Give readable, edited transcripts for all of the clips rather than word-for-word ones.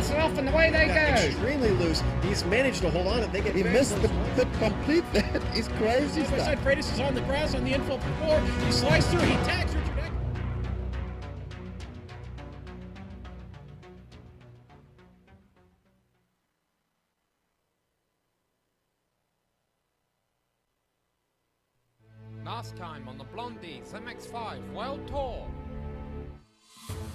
That's off and away they go. Extremely loose. He's managed to hold on and they get He missed the pit complete. That is crazy stuff. Side Freitas is on the grass on the infield for 4. He slides through. He tags Richard Eklund. Last time on the Blondies MX5 World Tour.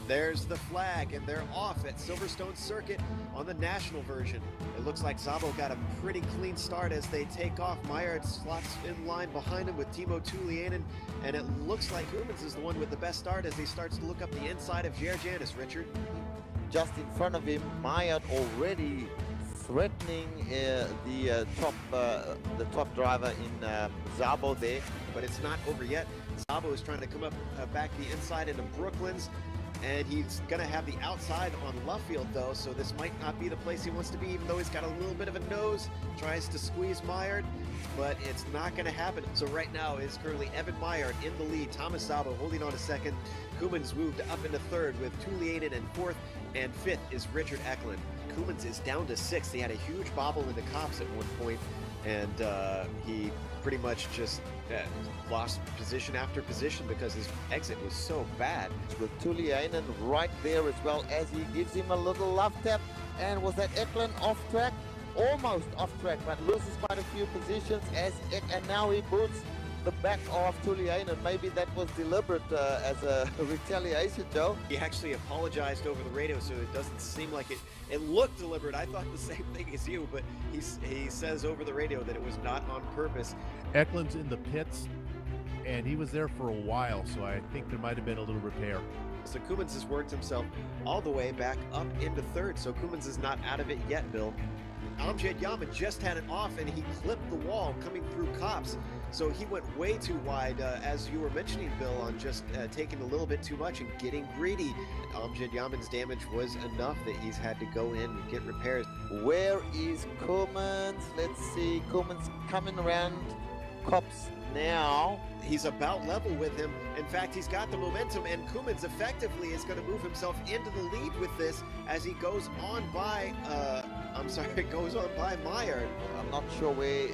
There's the flag, and they're off at Silverstone Circuit on the national version. It looks like Szabo got a pretty clean start as they take off. Meyer slots in line behind him with Timo Tuliainen, and it looks like Humans is the one with the best start as he starts to look up the inside of Janis, Richard. Just in front of him, Meyer already threatening the top driver in Szabo there. But it's not over yet. Szabo is trying to come up back the inside into Brooklands, and he's going to have the outside on Luffield though, so this might not be the place he wants to be, even though he's got a little bit of a nose, tries to squeeze Meyer, but it's not going to happen. So right now is currently Evan Meyer in the lead, Thomas Szabo holding on to second, Koemans moved up into third with Tuliainen in fourth, and fifth is Richard Eklund. Koemans is down to sixth. He had a huge bobble into Copse at one point, and he pretty much just lost position after position because his exit was so bad. With Tuliainen right there as well, as he gives him a little love tap. And was that Eklund off track? Almost off track, but loses quite a few positions and now he boots the back of Tuliainen. Maybe that was deliberate as a retaliation, Joe. He actually apologized over the radio, so it doesn't seem like it looked deliberate. I thought the same thing as you, but he says over the radio that it was not on purpose. Eklund's in the pits, and he was there for a while, so I think there might have been a little repair. So Koemans has worked himself all the way back up into third, so Koemans is not out of it yet, Bill. Amjad Yaman just had it off, and he clipped the wall coming through Copse. So he went way too wide, as you were mentioning, Bill, on just taking a little bit too much and getting greedy. Amjad Yaman's damage was enough that he's had to go in and get repairs. Where is Koemans? Let's see. Koemans coming around Copse now. He's about level with him. In fact, he's got the momentum, and Koemans effectively is going to move himself into the lead with this as he goes on by, goes on by Meyer. I'm not sure where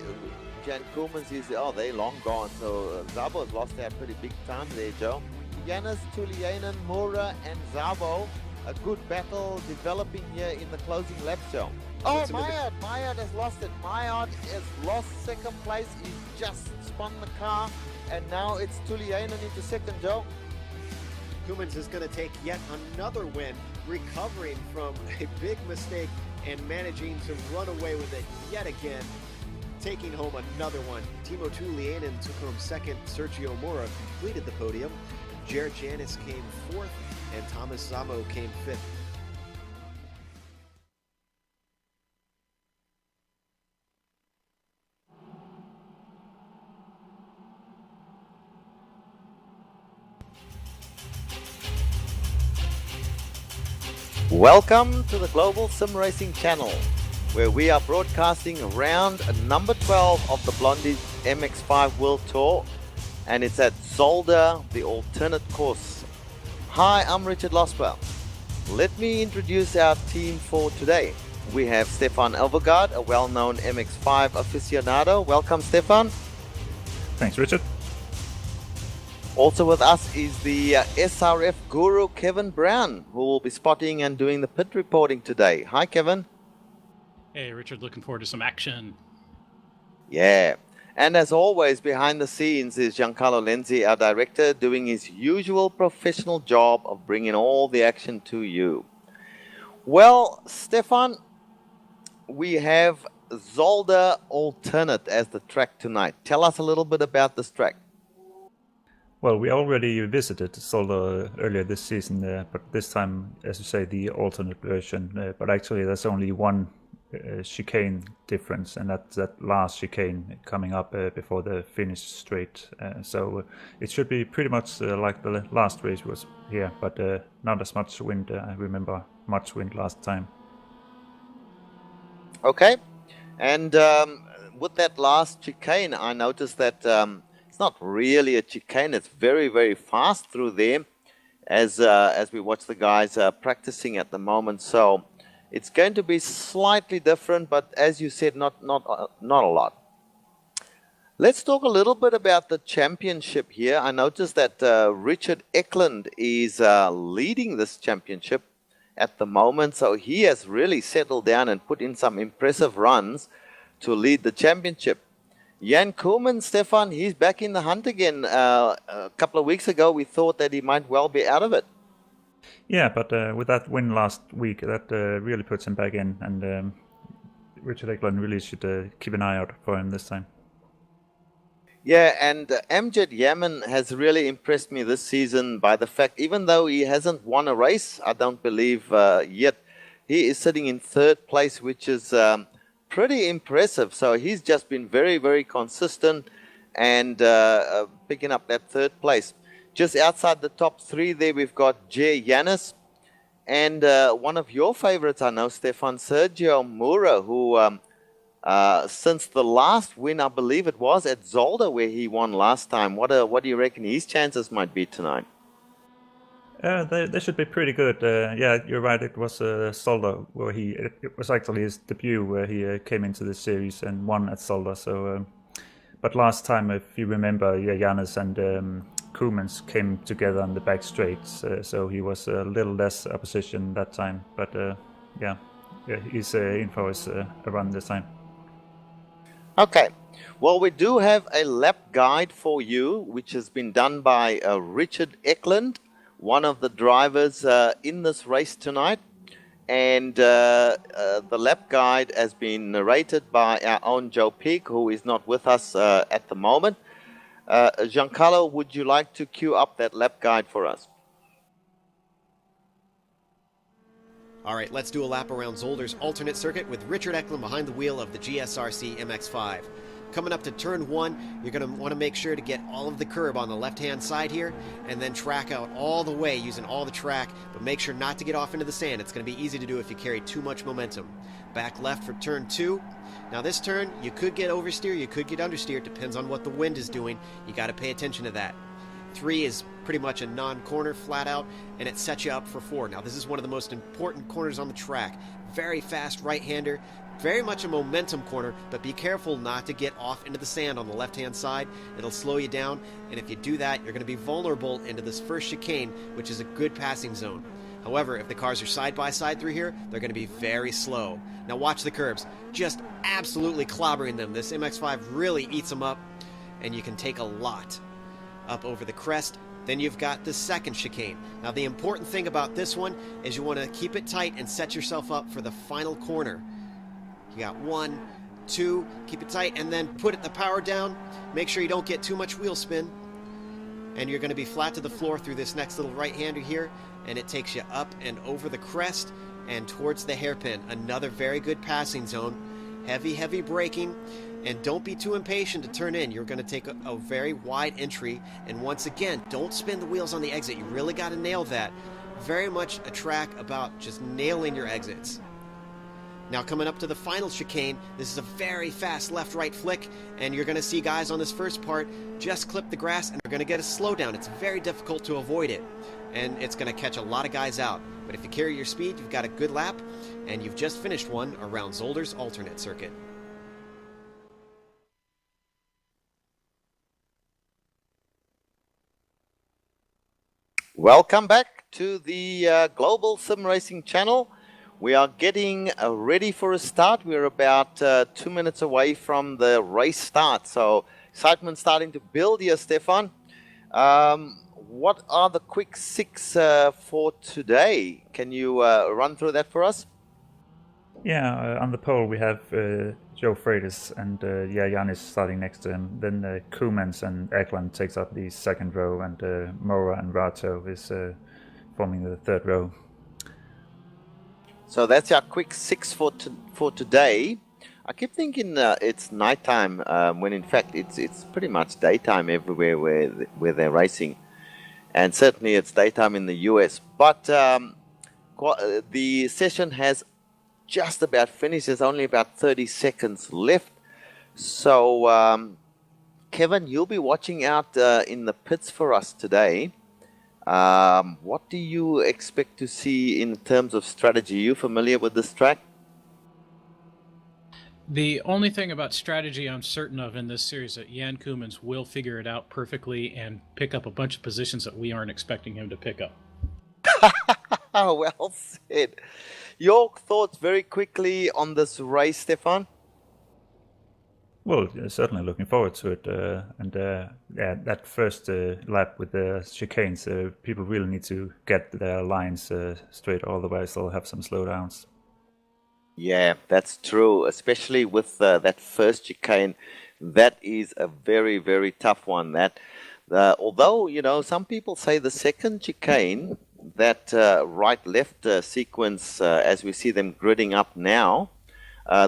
Jan Koemans is. Oh, they're long gone. So Szabo has lost that pretty big time there, Joe. Janis, Tuliainen, Mura, and Szabo. A good battle developing here in the closing lap, Joe. Oh, Meyer has lost it. Meyer has lost second place. He's just spun the car, and now it's Tuliainen into second, Joe. Koemans is going to take yet another win, recovering from a big mistake and managing to run away with it yet again, taking home another one. Timo Tuliainen took home second. Sergio Mora completed the podium. Janis came fourth, and Thomas Szabo came fifth. Welcome to the Global Sim Racing channel, where we are broadcasting round number 12 of the Blondies MX5 World Tour, and it's at Zolder, the alternate course. Hi, I'm Richard Losper. Let me introduce our team for today. We have Stefan Elvergaard, a well-known MX5 aficionado. Welcome, Stefan. Thanks, Richard. Also with us is the SRF guru, Kevin Brown, who will be spotting and doing the pit reporting today. Hi, Kevin. Hey, Richard, looking forward to some action. Yeah. And as always, behind the scenes is Giancarlo Lenzi, our director, doing his usual professional job of bringing all the action to you. Well, Stefan, we have Zolder Alternate as the track tonight. Tell us a little bit about this track. Well, we already visited Zolder earlier this season, but this time, as you say, the alternate version. But actually, there's only one chicane difference, and that's that last chicane coming up before the finish straight. So it should be pretty much like the last race was here, but not as much wind. I remember much wind last time. Okay, and with that last chicane, I noticed that it's not really a chicane. It's very, very fast through there, as we watch the guys practicing at the moment. So It's going to be slightly different, but as you said, not a lot. Let's talk a little bit about the championship here. I noticed that Richard Eklund is leading this championship at the moment, so he has really settled down and put in some impressive runs to lead the championship. Jan Koolman, Stefan, he's back in the hunt again. A couple of weeks ago, we thought that he might well be out of it. Yeah, but with that win last week, that really puts him back in, and Richard Eklund really should keep an eye out for him this time. Yeah, and Amjad Yaman has really impressed me this season by the fact, even though he hasn't won a race, I don't believe yet, he is sitting in third place, which is pretty impressive. So he's just been very, very consistent and picking up that third place. Just outside the top three there, we've got Jay Yanis and one of your favorites, I know, Stefan, Sergio Moura, who since the last win, I believe it was at Zolder where he won last time. What do you reckon his chances might be tonight? They should be pretty good. Yeah, you're right. It was Zolder where it was actually his debut where he came into the series and won at Zolder. So, but last time, if you remember, yeah, Giannis and Koemans came together on the back straights, so he was a little less opposition that time. But yeah, he's in for his run this time. Okay, well, we do have a lap guide for you, which has been done by Richard Eklund, one of the drivers in this race tonight. And the lap guide has been narrated by our own Joe Peak, who is not with us at the moment. Giancarlo, would you like to cue up that lap guide for us? All right, let's do a lap around Zolder's alternate circuit with Richard Eklund behind the wheel of the GSRC MX-5. Coming up to turn 1, you're going to want to make sure to get all of the curb on the left-hand side here and then track out all the way using all the track, but make sure not to get off into the sand. It's going to be easy to do if you carry too much momentum. Back left for turn 2. Now this turn, you could get oversteer, you could get understeer. It depends on what the wind is doing. You got to pay attention to that. 3 is pretty much a non-corner flat out, and it sets you up for 4. Now this is one of the most important corners on the track. Very fast right-hander, very much a momentum corner, but be careful not to get off into the sand on the left-hand side. It'll slow you down, and if you do that, you're going to be vulnerable into this first chicane, which is a good passing zone. However, if the cars are side-by-side through here, they're going to be very slow. Now watch the curbs. Just absolutely clobbering them. This MX-5 really eats them up, and you can take a lot. Up over the crest, then you've got the second chicane. Now the important thing about this one is you want to keep it tight and set yourself up for the final corner. You got 1, 2, keep it tight, and then put the power down. Make sure you don't get too much wheel spin. And you're going to be flat to the floor through this next little right-hander here, and it takes you up and over the crest and towards the hairpin. Another very good passing zone. Heavy, heavy braking. And don't be too impatient to turn in. You're going to take a very wide entry. And once again, don't spin the wheels on the exit. You really got to nail that. Very much a track about just nailing your exits. Now coming up to the final chicane, this is a very fast left-right flick. And you're going to see guys on this first part just clip the grass and they're going to get a slowdown. It's very difficult to avoid it. And it's going to catch a lot of guys out. But if you carry your speed, you've got a good lap. And you've just finished one around Zolder's alternate circuit. Welcome back to the Global Sim Racing channel. We are getting ready for a start. We're about 2 minutes away from the race start. So excitement starting to build here, Stefan. What are the quick 6 for today? Can you run through that for us? Yeah, on the pole we have Joe Freitas and Yanis starting next to him. Then Koemans and Eklund takes up the second row, and Moura and Rato is forming the third row. So that's our quick 6 for today. I keep thinking it's nighttime when in fact it's pretty much daytime everywhere where they're racing, and certainly it's daytime in the US. But the session has just about finished. There's only about 30 seconds left. So Kevin, you'll be watching out in the pits for us today. What do you expect to see in terms of strategy? Are you familiar with this track? The only thing about strategy I'm certain of in this series that Jan Koemans will figure it out perfectly and pick up a bunch of positions that we aren't expecting him to pick up. Well said. Your thoughts very quickly on this race, Stefan? Well, certainly looking forward to it. Yeah, that first lap with the chicanes, people really need to get their lines straight, otherwise they'll have some slowdowns. Yeah, that's true, especially with that first chicane. That is a very, very tough one. That, although, you know, some people say the second chicane, that right-left sequence, as we see them gridding up now,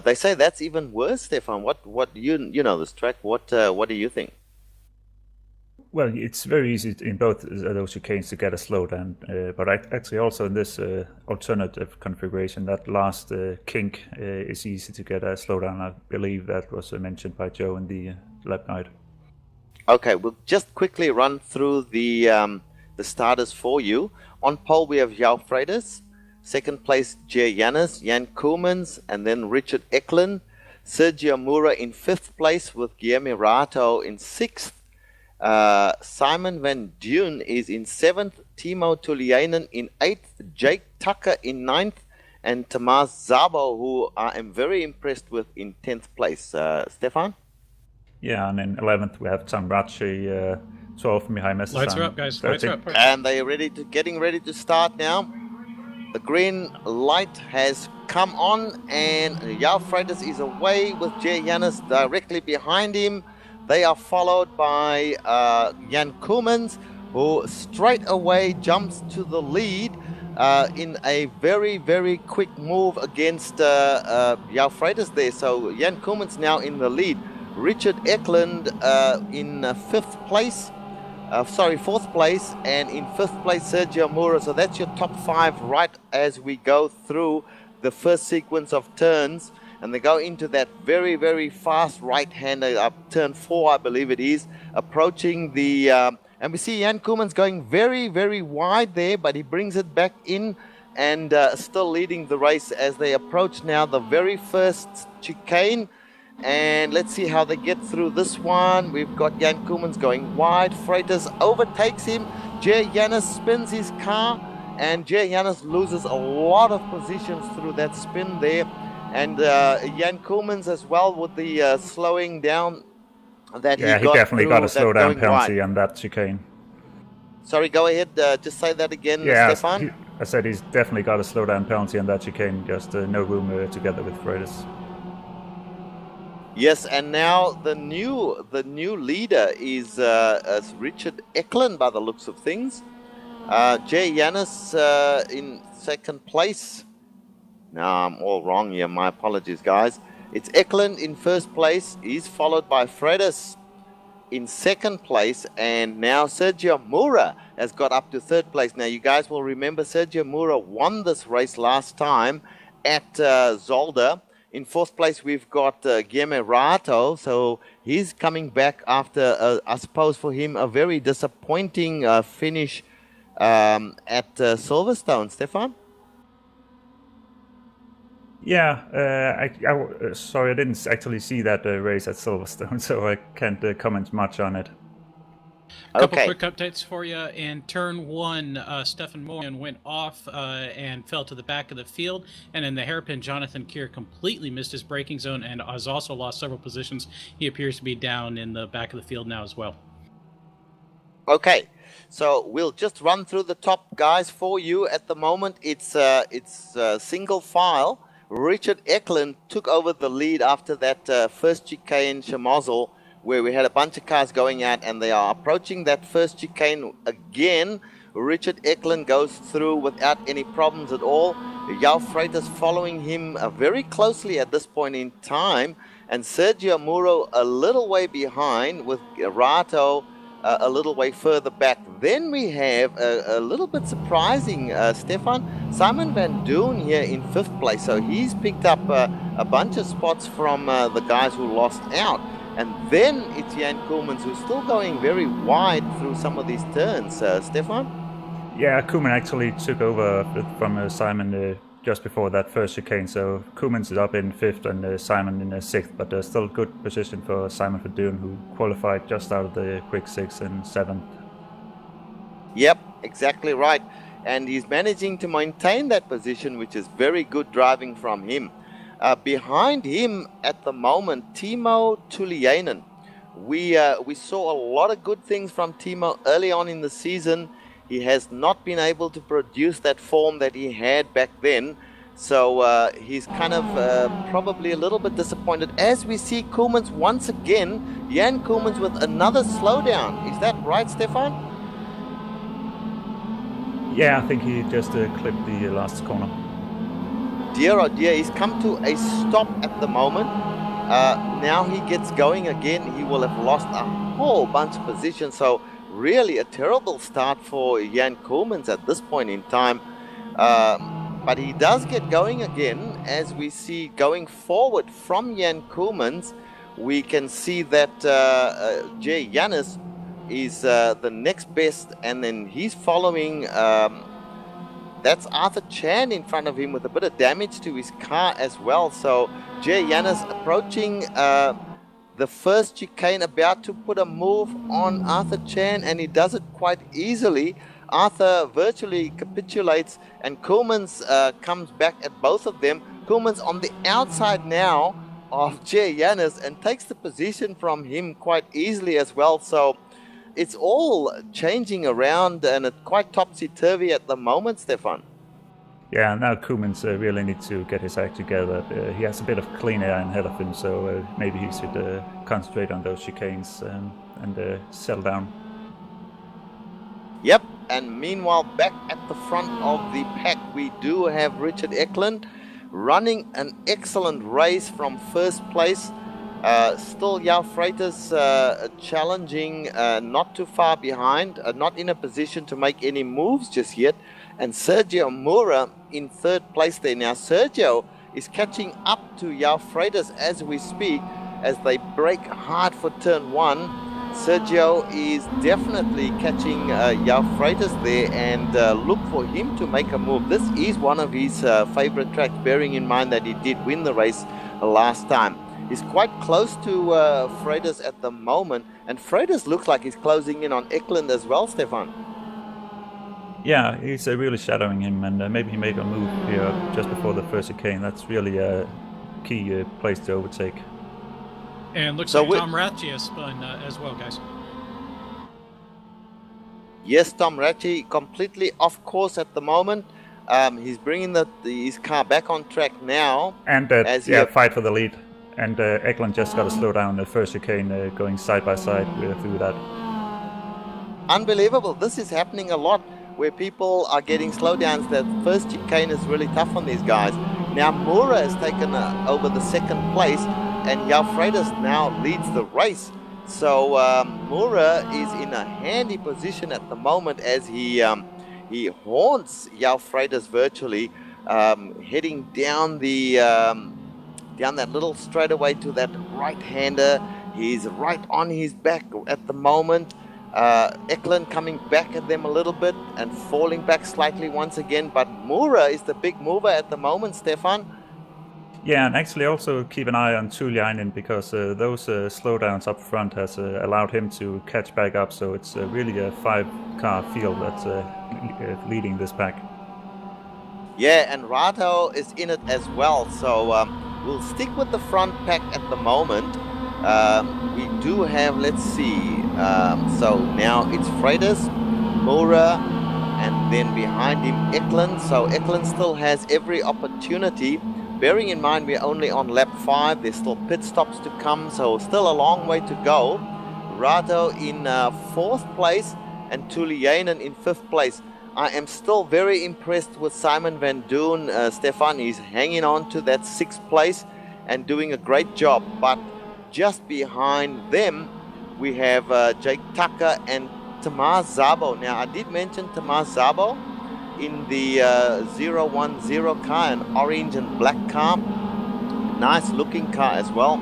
they say that's even worse, Stefan. What you know this track? What do you think? Well, it's very easy in both those chicanes to get a slowdown, but actually also in this alternative configuration, that last kink is easy to get a slowdown. I believe that was mentioned by Joe in the lap night. Okay, we'll just quickly run through the starters for you. On pole we have João Freitas. Second place, Jay Jannes, Jan Koemans, and then Richard Eklund. Sergio Moura in 5th place with Guilherme Rato in 6th. Simon Van Duyn is in 7th, Timo Tuliainen in 8th, Jake Tucker in 9th, and Tomas Szabo, who I am very impressed with, in 10th place. Stefan? Yeah, and in 11th we have Tom Ratche, 12th Mihai Messerschmidt. Lights are up, guys. Lights are up. And they are getting ready to start now. The green light has come on, and João Freitas is away with Jay Jannes directly behind him. They are followed by Jan Koemans, who straight away jumps to the lead in a very, very quick move against João Freitas there. So Jan Koemans now in the lead. Richard Eklund in 4th place, and in 5th place Sergio Moura. So that's your top 5 right as we go through the first sequence of turns. And they go into that very, very fast right-hander up turn 4, I believe it is, approaching the... and we see Jan Koemans going very, very wide there, but he brings it back in and still leading the race as they approach now the very first chicane. And let's see how they get through this one. We've got Jan Koemans going wide. Freitas overtakes him. Jay Jannes spins his car, and Jay Jannes loses a lot of positions through that spin there. And Jan Koemans as well with the slowing down that he definitely got a slowdown penalty on that chicane. Sorry, go ahead. Just say that again, Stefan. I said he's definitely got a slowdown penalty on that chicane. Just no room together with Freitas. Yes, and now the new leader is Richard Eklund by the looks of things. Jay Jannes in 2nd place. Now I'm all wrong here. My apologies, guys. It's Eklund in 1st place. He's followed by Freitas in 2nd place, and now Sergio Moura has got up to 3rd place. Now you guys will remember Sergio Moura won this race last time at Zolder. In 4th place, we've got Guilherme Rato, so he's coming back after, I suppose for him, a very disappointing finish at Silverstone. Stefan? Yeah, sorry, I didn't actually see that race at Silverstone, so I can't comment much on it. A couple quick updates for you. In turn 1, Stefan Morgan went off and fell to the back of the field. And in the hairpin, Jonathan Keir completely missed his braking zone and has also lost several positions. He appears to be down in the back of the field now as well. Okay, so we'll just run through the top guys for you. At the moment, it's single file. Richard Eklund took over the lead after that first chicane Schmozzle, where we had a bunch of cars going out, and they are approaching that first chicane again. Richard Eklund goes through without any problems at all. João Freitas following him very closely at this point in time, and Sergio Moura a little way behind with Rato a little way further back. Then we have a little bit surprising, Stefan, Simon Van Duyn here in 5th place. So he's picked up a bunch of spots from the guys who lost out. And then it's Jan Koemans, who's still going very wide through some of these turns. Stefan? Yeah, Koeman actually took over from Simon just before that first chicane, so Koeman's up in 5th and Simon in 6th, but still good position for Simon Verdun, who qualified just out of the quick 6 and 7th. Yep, exactly right. And he's managing to maintain that position, which is very good driving from him. Behind him at the moment, Timo Tuliainen. We saw a lot of good things from Timo early on in the season. He has not been able to produce that form that he had back then. So he's kind of probably a little bit disappointed. As we see Koemans once again, Jan Koemans with another slowdown. Is that right, Stefan? Yeah, I think he just clipped the last corner. Dear oh dear, he's come to a stop at the moment. Now he gets going again. He will have lost a whole bunch of positions. So really a terrible start for Jan Koemans at this point in time. But he does get going again. As we see going forward from Jan Koemans, we can see that Jay Janus is the next best, and then he's following, that's Arthur Chan in front of him with a bit of damage to his car as well. So Jay Janus approaching the first chicane, about to put a move on Arthur Chan, and he does it quite easily. Arthur virtually capitulates, and Koemans comes back at both of them. Koemans on the outside now of Jay Janus and takes the position from him quite easily as well. So it's all changing around, and it's quite topsy-turvy at the moment, Stefan. Yeah, now Koemans really needs to get his act together. He has a bit of clean air ahead of him, so maybe he should concentrate on those chicanes and settle down. Yep, and meanwhile, back at the front of the pack, we do have Richard Eklund running an excellent race from first place. Still Jan Freitas challenging, not too far behind, not in a position to make any moves just yet. And Sergio Moura in third place there. Now Sergio is catching up to Jan Freitas as we speak, as they brake hard for turn 1. Sergio is definitely catching Jan Freitas there, and look for him to make a move. This is one of his favorite tracks, bearing in mind that he did win the race last time. He's quite close to Freitas at the moment, and Freitas looks like he's closing in on Eklund as well, Stefan. Yeah, he's really shadowing him, and maybe he made a move here just before the first chicane. That's really a key place to overtake. And looks like Tom Ratchey has spun as well, guys. Yes, Tom Ratchey completely off course at the moment. He's bringing his car back on track now. And fight for the lead. And Eklund just got to slow down the first chicane, going side by side through that. Unbelievable. This is happening a lot, where people are getting slowdowns. That first chicane is really tough on these guys. Now Moura has taken over the second place, and Jan Freitas now leads the race. So Moura is in a handy position at the moment, as he haunts Jan Freitas virtually, heading down the down that little straightaway to that right-hander. He's right on his back at the moment. Eklund coming back at them a little bit and falling back slightly once again, but Moura is the big mover at the moment, Stefan. Yeah, and actually also keep an eye on Tuliainen, because those slowdowns up front has allowed him to catch back up, so it's really a 5-car field that's leading this pack. Yeah, and Rato is in it as well, so we'll stick with the front pack at the moment. We do have, let's see, so now it's Freitas, Moura, and then behind him Eklund. So Eklund still has every opportunity, bearing in mind we're only on lap 5. There's still pit stops to come, so still a long way to go. Rato in 4th place and Tuliainen in 5th place. I am still very impressed with Simon Van Doon. Stefan, he's hanging on to that 6th place and doing a great job. But just behind them, we have Jake Tucker and Tamás Szabo. Now, I did mention Tamás Szabo in the 010 car, an orange and black car. Nice looking car as well.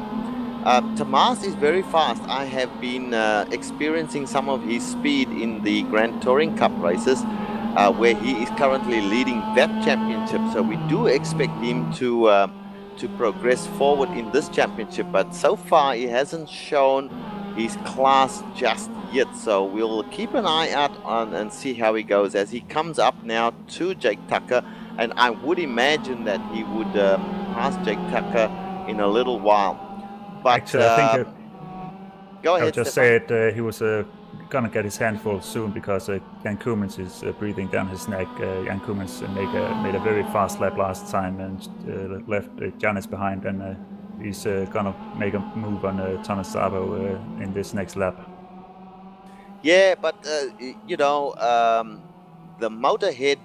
Tamás is very fast. I have been experiencing some of his speed in the Grand Touring Cup races. where he is currently leading that championship. So we do expect him to progress forward in this championship, but so far he hasn't shown his class just yet. So we'll keep an eye out on and see how he goes as he comes up now to Jake Tucker, and I would imagine that he would pass Jake Tucker in a little while. But actually, I think go ahead. I would just say it. He was gonna get his handful soon because Jan Koemans is breathing down his neck. Jan Koemans made a very fast lap last time and left Giannis behind, and he's gonna make a move on Thomas Szabo in this next lap. Yeah, but you know, the motorhead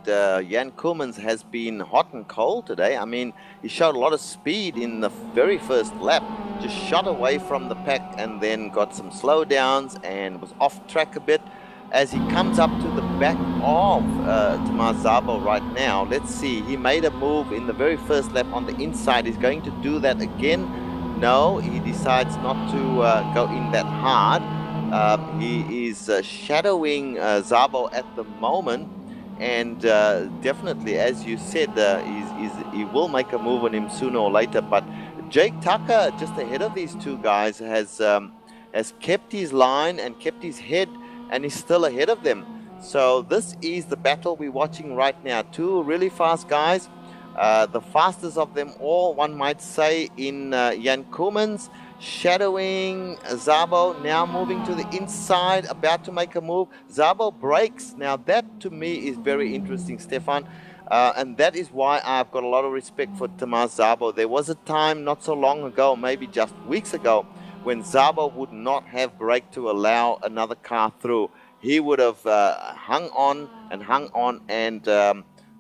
Jan Koemans has been hot and cold today. I mean, he showed a lot of speed in the very first lap, just shot away from the pack and then got some slowdowns and was off track a bit. As he comes up to the back of Thomas Szabo right now, let's see, he made a move in the very first lap on the inside. He's going to do that again. No, he decides not to go in that hard. He is shadowing Szabo at the moment, and definitely, as you said, he will make a move on him sooner or later. But Jake Tucker, just ahead of these two guys, has kept his line and kept his head, and is still ahead of them. So this is the battle we're watching right now. Two really fast guys, the fastest of them all, one might say, in Jan Koemans, shadowing Szabo, now moving to the inside, about to make a move. Szabo brakes. Now that to me is very interesting, Stefan, and that is why I've got a lot of respect for Thomas Szabo. There was a time not so long ago, maybe just weeks ago, when Szabo would not have braked to allow another car through. He would have hung on and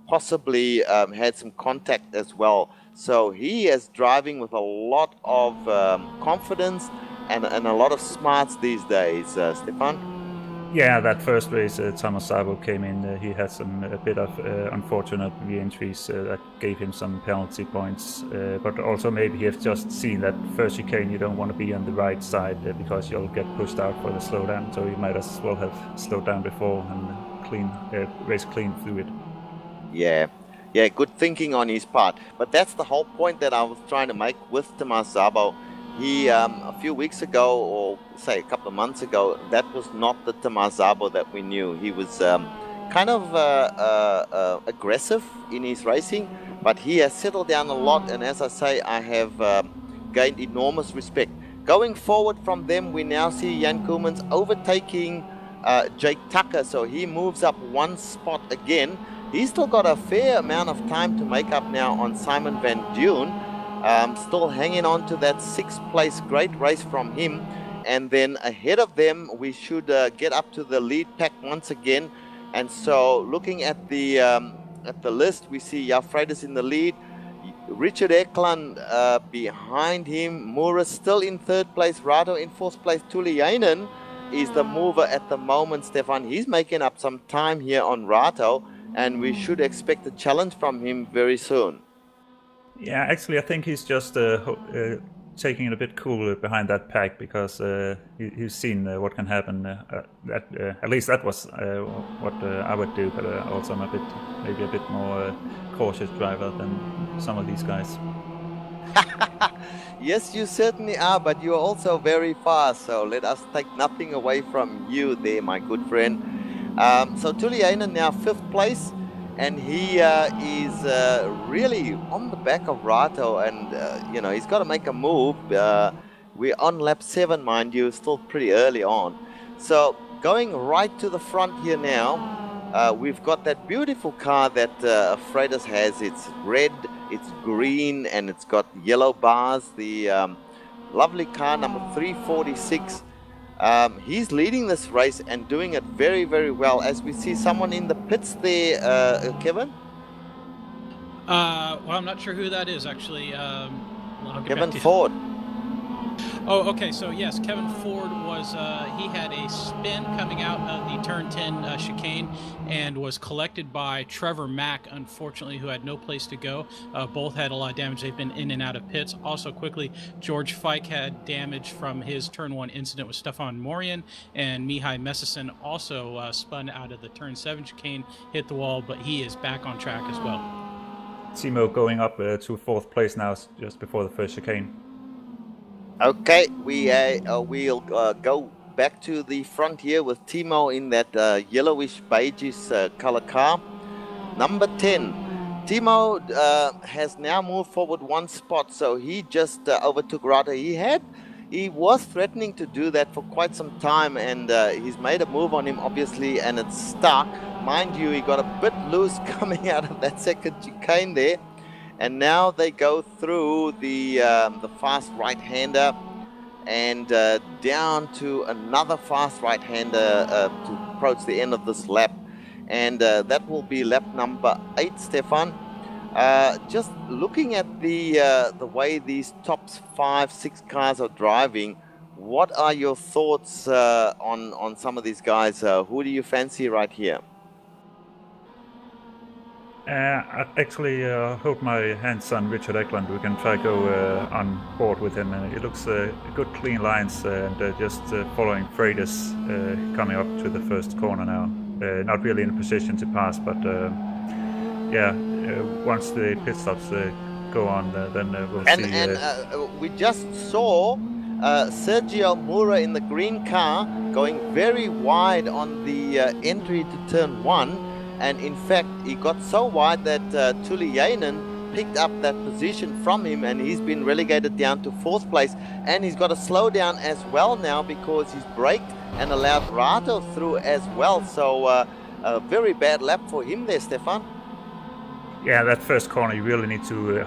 possibly had some contact as well. So he is driving with a lot of confidence and a lot of smarts these days, Stefan. Yeah, that first race, Thomas Szabo came in. He had a bit of unfortunate re-entries that gave him some penalty points. But also maybe he has just seen that first chicane, you don't want to be on the right side because you'll get pushed out for the slowdown. So he might as well have slowed down before and race clean through it. Yeah, good thinking on his part. But that's the whole point that I was trying to make with Thomas Szabo. He, a few weeks ago, or say a couple of months ago, that was not the Thomas Szabo that we knew. He was kind of aggressive in his racing, but he has settled down a lot. And as I say, I have gained enormous respect. Going forward from them, we now see Jan Koemans overtaking Jake Tucker. So he moves up one spot again. He's still got a fair amount of time to make up now on Simon van Duyn. Still hanging on to that 6th place, great race from him. And then ahead of them, we should get up to the lead pack once again. And so looking at the list, we see Jafreides in the lead, Richard Ekland behind him, Moore still in 3rd place, Rado in 4th place. Tuliainen is the mover at the moment, Stefan. He's making up some time here on Rato, and we should expect a challenge from him very soon. Yeah, actually, I think he's just taking it a bit cool behind that pack because he's seen what can happen. At least that was what I would do, but also I'm maybe a bit more cautious driver than some of these guys. Yes, you certainly are, but you're also very fast, so let us take nothing away from you there, my good friend. So Tuliainen now 5th place, and he is really on the back of Rato, and you know, he's got to make a move. We're on lap 7, mind you, still pretty early on. So going right to the front here now, we've got that beautiful car that Freitas has. It's red, it's green, and it's got yellow bars. The lovely car number 346. He's leading this race and doing it very, very well. As we see someone in the pits there, Kevin? Well, I'm not sure who that is, actually. I'll get Kevin back to you. Ford. Oh, okay. So yes, Kevin Ford was he had a spin coming out of the turn 10 chicane and was collected by Trevor Mack, unfortunately, who had no place to go. Both had a lot of damage. They've been in and out of pits. Also, quickly, George Fike had damage from his turn 1 incident with Stefan Morian, and Mihai Mesicin also spun out of the turn 7 chicane, hit the wall, but he is back on track as well. Timo going up to 4th place now, just before the first chicane. Okay, we'll go back to the front here with Timo in that yellowish beigeish color car. Number 10. Timo has now moved forward 1 spot, so he just overtook Rata. He was threatening to do that for quite some time, and he's made a move on him, obviously, and it's stuck. Mind you, he got a bit loose coming out of that second chicane there. And now they go through the fast right-hander and down to another fast right-hander to approach the end of this lap. And that will be lap number 8, Stefan. Just looking at the way these top 5-6 cars are driving, what are your thoughts on some of these guys? Who do you fancy right here? I actually hold my hands on Richard Eklund. We can try to go on board with him. It looks good, clean lines, and just following Freitas coming up to the first corner now. Not really in a position to pass, but once the pit stops go on, then we'll see. And we just saw Sergio Mura in the green car going very wide on the entry to turn 1. And in fact, he got so wide that Tuliainen picked up that position from him, and he's been relegated down to 4th place. And he's got to slow down as well now because he's braked and allowed Rato through as well. So a very bad lap for him there, Stefan. Yeah, that first corner you really need to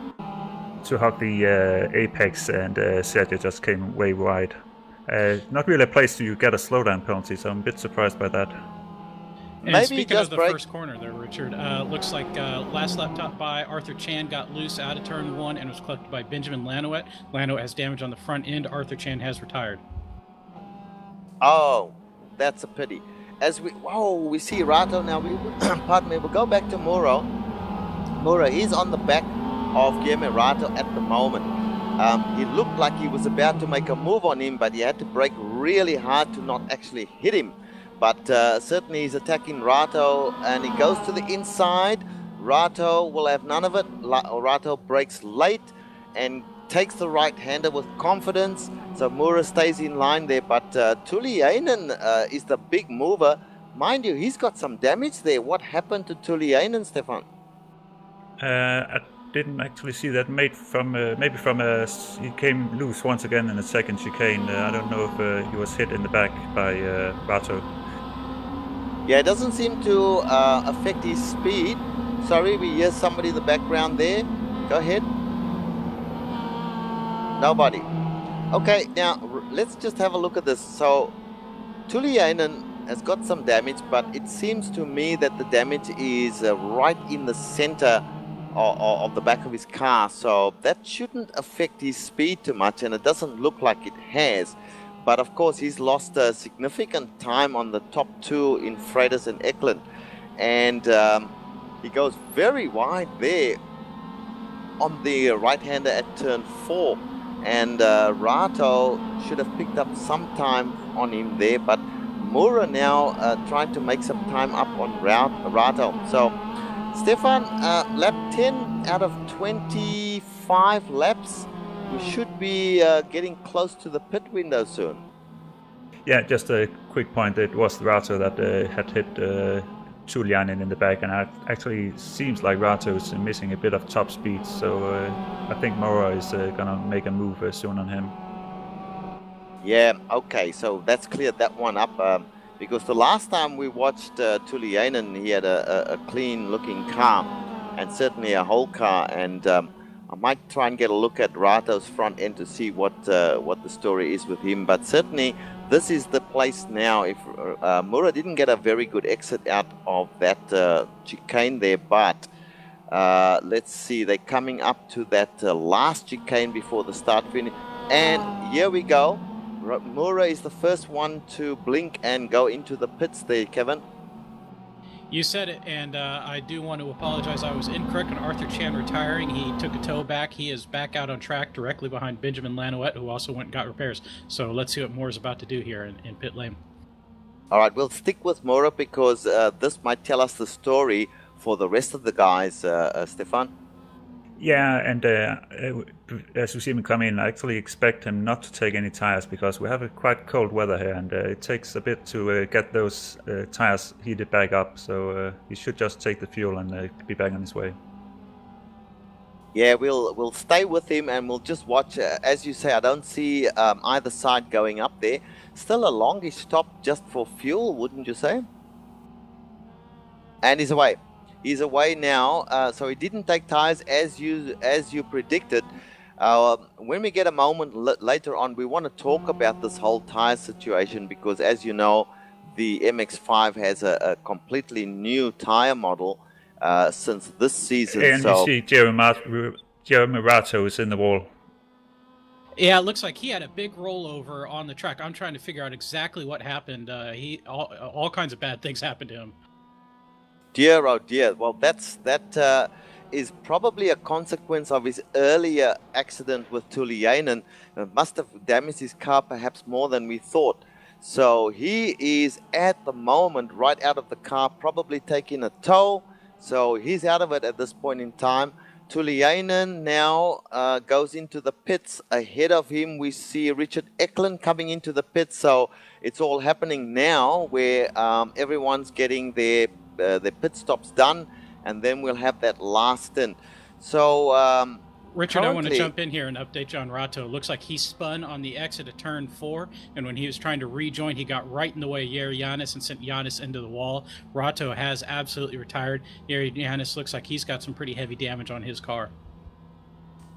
hug the apex, and Sergio just came way wide. Not really a place to get a slowdown penalty, so I'm a bit surprised by that. And maybe speaking just of the first corner there, Richard, looks like last lap top by Arthur Chan got loose out of turn 1 and was collected by Benjamin Lanouette. Lanouette has damage on the front end. Arthur Chan has retired. Oh, that's a pity. As we see Rato now. Pardon me. We'll go back to Muro. Muro is on the back of Guillermo Rato at the moment. He looked like he was about to make a move on him, but he had to brake really hard to not actually hit him. But certainly he's attacking Rato, and he goes to the inside. Rato will have none of it. Rato brakes late and takes the right-hander with confidence. So Mura stays in line there, but Tuliainen is the big mover. Mind you, he's got some damage there. What happened to Tuliainen, Stefan? I didn't actually see that. Maybe he came loose once again in the second chicane. I don't know if he was hit in the back by Rato. Yeah, it doesn't seem to affect his speed. Sorry, we hear somebody in the background there. Go ahead. Nobody. Okay, now let's just have a look at this. So Tuliainen has got some damage, but it seems to me that the damage is right in the center of the back of his car. So that shouldn't affect his speed too much, and it doesn't look like it has. But of course, he's lost significant time on the top 2 in Freitas and Eklund. And he goes very wide there on the right-hander at turn 4. And Rato should have picked up some time on him there. But Mura now trying to make some time up on Rato. So, Stefan, lap 10 out of 25 laps. We should be getting close to the pit window soon. Yeah, just a quick point. It was Rato that had hit Tuliainen in the back, and it actually seems like Rato is missing a bit of top speed. So I think Mora is going to make a move soon on him. Yeah, okay. So that's cleared that one up. Because the last time we watched Tuliainen, he had a clean-looking car, and certainly a whole car. And I might try and get a look at Rato's front end to see what the story is with him. But certainly, this is the place now. If Mura didn't get a very good exit out of that chicane there, but let's see, they're coming up to that last chicane before the start finish. And here we go. Moura is the first one to blink and go into the pits there, Kevin. You said it, and I do want to apologize. I was incorrect on Arthur Chan retiring. He took a toe back. He is back out on track directly behind Benjamin Lanouette, who also went and got repairs. So let's see what Moore's about to do here in pit lane. All right, we'll stick with Moura because this might tell us the story for the rest of the guys, Stefan. Yeah, and as we see him come in, I actually expect him not to take any tires because we have a quite cold weather here, and it takes a bit to get those tires heated back up. So he should just take the fuel and be back on his way. Yeah, we'll stay with him and we'll just watch. As you say, I don't see either side going up there. Still a longish stop just for fuel, wouldn't you say? And he's away. He's away now, so he didn't take tires as you predicted. When we get a moment later on, we want to talk about this whole tire situation because, as you know, the MX-5 has a completely new tire model since this season. And so you see Jeremy Rato is in the wall. Yeah, it looks like he had a big rollover on the track. I'm trying to figure out exactly what happened. All kinds of bad things happened to him. Dear, oh dear. Well, that is probably a consequence of his earlier accident with Tuliainen. It must have damaged his car perhaps more than we thought. So he is at the moment right out of the car, probably taking a tow. So he's out of it at this point in time. Tuliainen now goes into the pits. Ahead of him, we see Richard Eklund coming into the pits. So it's all happening now where everyone's getting their pit stops done, and then we'll have that last stint. So Richard, I want to jump in here and update John Rato. Looks like he spun on the exit of turn 4, and when he was trying to rejoin, he got right in the way of Jere Janis and sent Janis into the wall. Rato has absolutely retired. Jere Janis looks like he's got some pretty heavy damage on his car.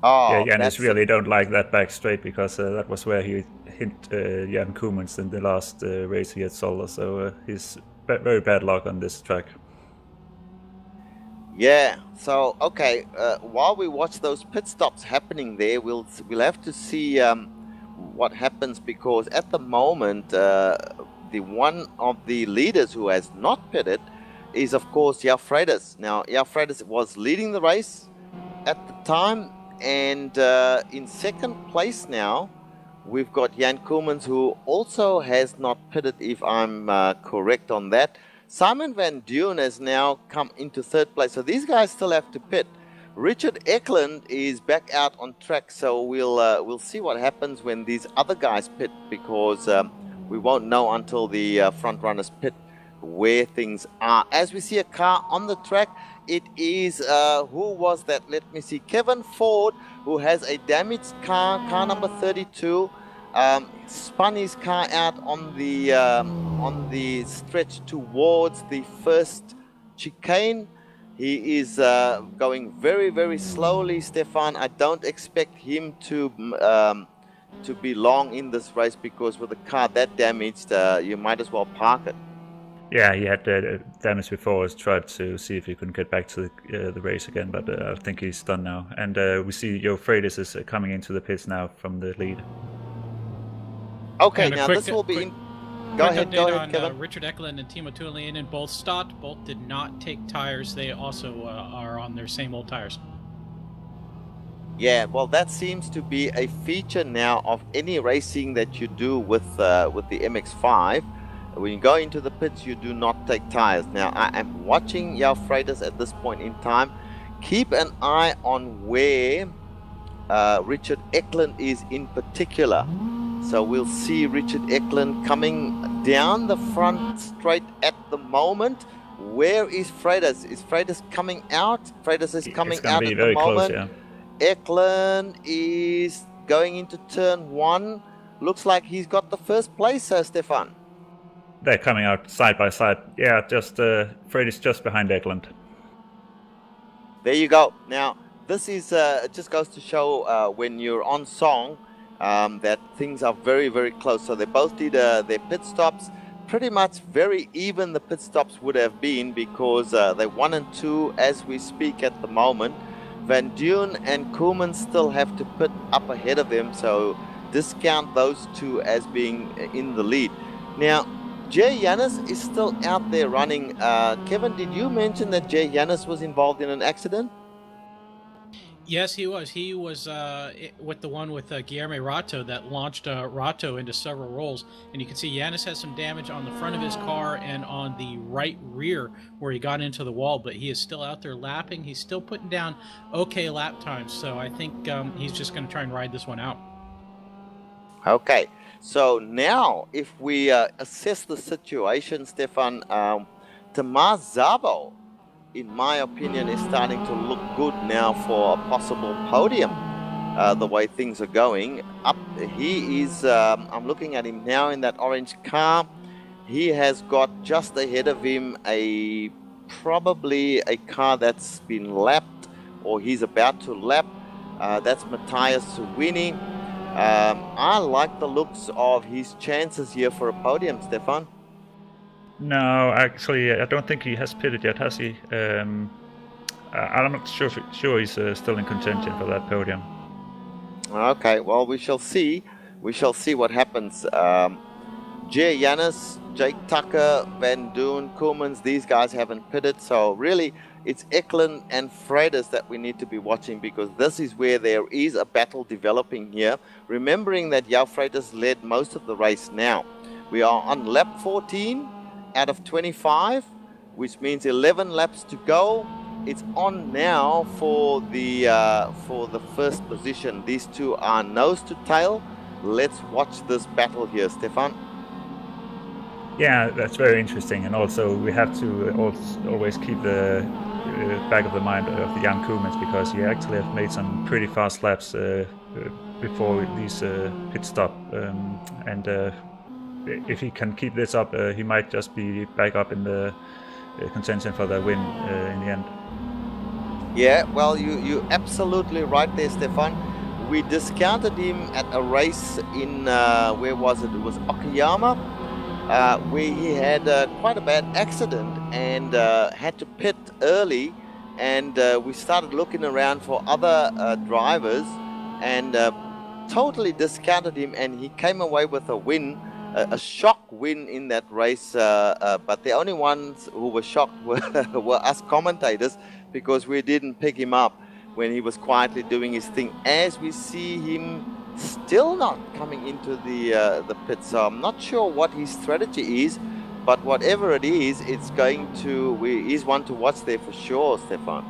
Oh, yeah, Janis really don't like that back straight because that was where he hit Jan Koemans in the last race he had Zolder. So he's very bad luck on this track. Yeah, so okay, while we watch those pit stops happening there, we'll have to see what happens because at the moment the one of the leaders who has not pitted is of course Jaap Freitas. Now Jaap Freitas was leading the race at the time, and in second place now we've got Jan Koemans, who also has not pitted, if I'm correct on that. Simon Van Duyn has now come into third place, so these guys still have to pit. Richard Eklund is back out on track, so we'll see what happens when these other guys pit because we won't know until the front runners pit where things are. As we see a car on the track, it is who was that? Let me see. Kevin Ford, who has a damaged car number 32. Spun his car out on the stretch towards the first chicane. He is going very, very slowly, Stefan. I don't expect him to be long in this race because with a car that damaged, you might as well park it. Yeah, he had damage before. He's tried to see if he can get back to the race again, but I think he's done now. And we see Jaap Freitas is coming into the pits now from the lead. Okay, now this will be... Go ahead, Kevin. Richard Eklund and Timo Tuliainen both stopped. Both did not take tires. They also are on their same old tires. Yeah, well, that seems to be a feature now of any racing that you do with the MX-5. When you go into the pits, you do not take tires. Now, I am watching Jaap Freitas at this point in time. Keep an eye on where Richard Eklund is in particular. So we'll see Richard Eklund coming down the front straight at the moment. Where is Freitas? Is Freitas coming out? Freitas is coming out at the moment. Close, yeah. Eklund is going into turn 1. Looks like he's got the first place, Stefan. They're coming out side by side. Yeah, just Freitas just behind Eklund. There you go. Now, this is just goes to show when you're on song, that things are very, very close. So they both did their pit stops. Pretty much very even the pit stops would have been because they're 1 and 2 as we speak at the moment. Van Duyn and Koeman still have to pit up ahead of them. So discount those two as being in the lead. Now, Jay Yanis is still out there running. Kevin, did you mention that Jay Yanis was involved in an accident? Yes, he was. He was with the one with Guillermo Rato that launched Rato into several rolls. And you can see Yanis has some damage on the front of his car and on the right rear where he got into the wall. But he is still out there lapping. He's still putting down okay lap times. So I think he's just going to try and ride this one out. Okay. So now if we assess the situation, Stefan, Tamar Szabo, in my opinion, is starting to look good now for a possible podium. The way things are going up, he is. I'm looking at him now in that orange car. He has got just ahead of him probably a car that's been lapped, or he's about to lap. That's Matthias Sweeney. I like the looks of his chances here for a podium, Stefan. No, actually, I don't think he has pitted yet, has he? I'm not sure he's still in contention for that podium. Okay, well, we shall see. We shall see what happens. Jay Yanis, Jake Tucker, Van Doon, Koolmans, these guys haven't pitted. So really, it's Eklund and Freitas that we need to be watching, because this is where there is a battle developing here. Remembering that João Freitas led most of the race now. We are on lap 14. Out of 25, which means 11 laps to go. It's on now for the first position. These two are nose to tail. Let's watch this battle here, Stefan. Yeah, that's very interesting, and also we have to always keep the back of the mind of the young Koolmans, because he actually have made some pretty fast laps before these pit stop, and if he can keep this up, he might just be back up in the contention for the win in the end. Yeah, well, you absolutely right there, Stefan. We discounted him at a race in, where was it? It was Okayama, where he had quite a bad accident and had to pit early. And we started looking around for other drivers and totally discounted him, and he came away with a win. A shock win in that race, but the only ones who were shocked were us commentators, because we didn't pick him up when he was quietly doing his thing, as we see him still not coming into the pit. So I'm not sure what his strategy is, but whatever it is, it's going to, he's one to watch there for sure, Stefan.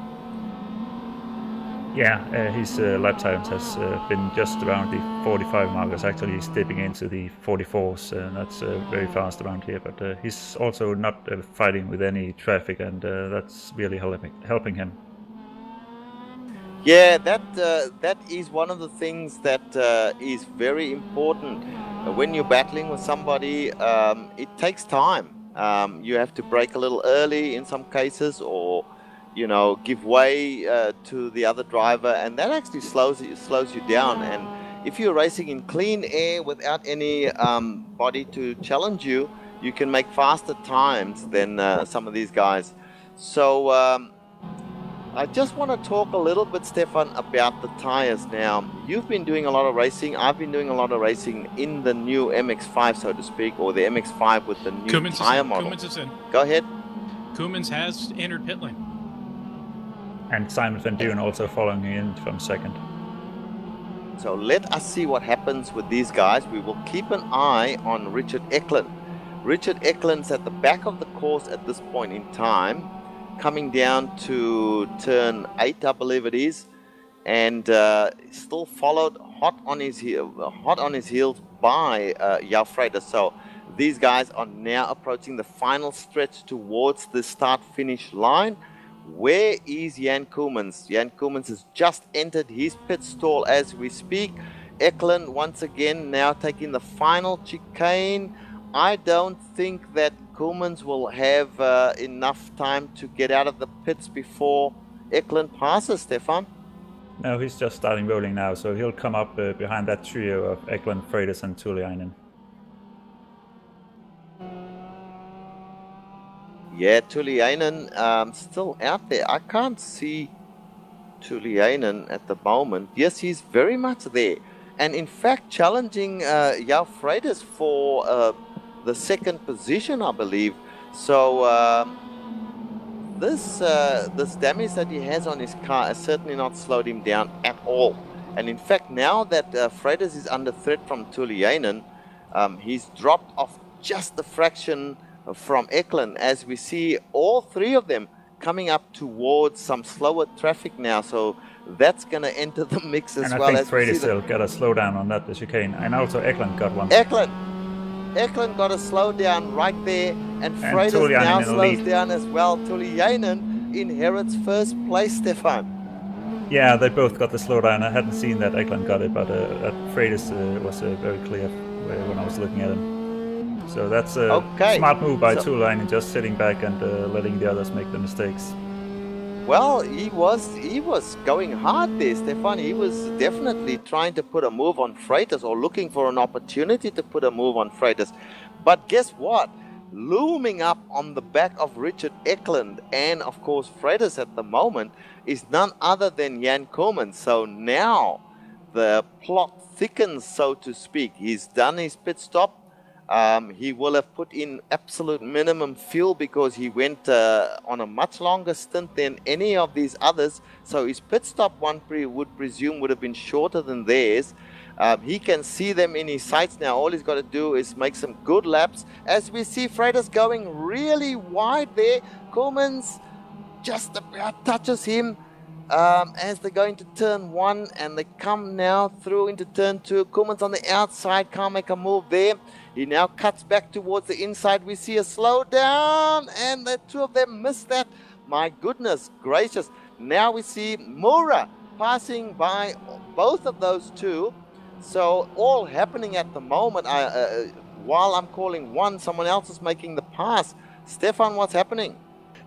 Yeah, his lap times has been just around the 45 markers. Actually, he's dipping into the 44s, and that's very fast around here. But he's also not fighting with any traffic, and that's really helping him. Yeah, that is one of the things that is very important. When you're battling with somebody, it takes time. You have to brake a little early in some cases, or give way to the other driver, and that actually slows you down. And if you're racing in clean air without any body to challenge you, you can make faster times than some of these guys. So I just want to talk a little bit, Stefan, about the tires now. You've been doing a lot of racing. I've been doing a lot of racing in the new MX-5, so to speak, or the MX-5 with the new tire model. Koolmans is in. Go ahead. Koolmans has entered pit lane. And Simon Van Doon also following in from second. So let us see what happens with these guys. We will keep an eye on Richard Eklund. Richard Eklund's at the back of the course at this point in time, coming down to turn 8, I believe it is, and still followed hot on his heels by João Freitas. So these guys are now approaching the final stretch towards the start-finish line. Where is Jan Koolmans? Jan Koolmans has just entered his pit stall as we speak. Eklund once again now taking the final chicane. I don't think that Koolmans will have enough time to get out of the pits before Eklund passes, Stefan. No, he's just starting rolling now, so he'll come up behind that trio of Eklund, Freitas and Tuliainen. Yeah, Tuliainen still out there. I can't see Tuliainen at the moment. Yes, he's very much there. and in fact challenging Freitas for the second position, I believe. So this damage that he has on his car has certainly not slowed him down at all. And in fact, now that Freitas is under threat from Tuliainen, he's dropped off just the fraction from Eklund, as we see all three of them coming up towards some slower traffic now. So that's going to enter the mix as well. And I think Freitas still got a slowdown on that chicane, and also Eklund got one. Eklund got a slowdown right there, and Freitas now slows down as well. Tuliainen inherits first place, Stefan. Yeah, they both got the slowdown. I hadn't seen that Eklund got it, but Freitas was very clear when I was looking at him. So that's a smart move by Tuliainen, just sitting back and letting the others make the mistakes. Well, he was going hard there, Stefan. He was definitely trying to put a move on Freitas, or looking for an opportunity to put a move on Freitas. But guess what? Looming up on the back of Richard Eklund and, of course, Freitas at the moment is none other than Jan Koolmans. So now the plot thickens, so to speak. He's done his pit stop. He will have put in absolute minimum fuel because he went on a much longer stint than any of these others. So his pit stop, one would presume, would have been shorter than theirs. He can see them in his sights now. All he's got to do is make some good laps. As we see Freitas going really wide there. Koolmans just about touches him as they're going to turn 1, and they come now through into turn 2. Koolmans on the outside, can't make a move there. He now cuts back towards the inside. We see a slowdown, and the two of them miss that. My goodness gracious. Now we see Moura passing by both of those two. So all happening at the moment. While I'm calling one, someone else is making the pass. Stefan, what's happening?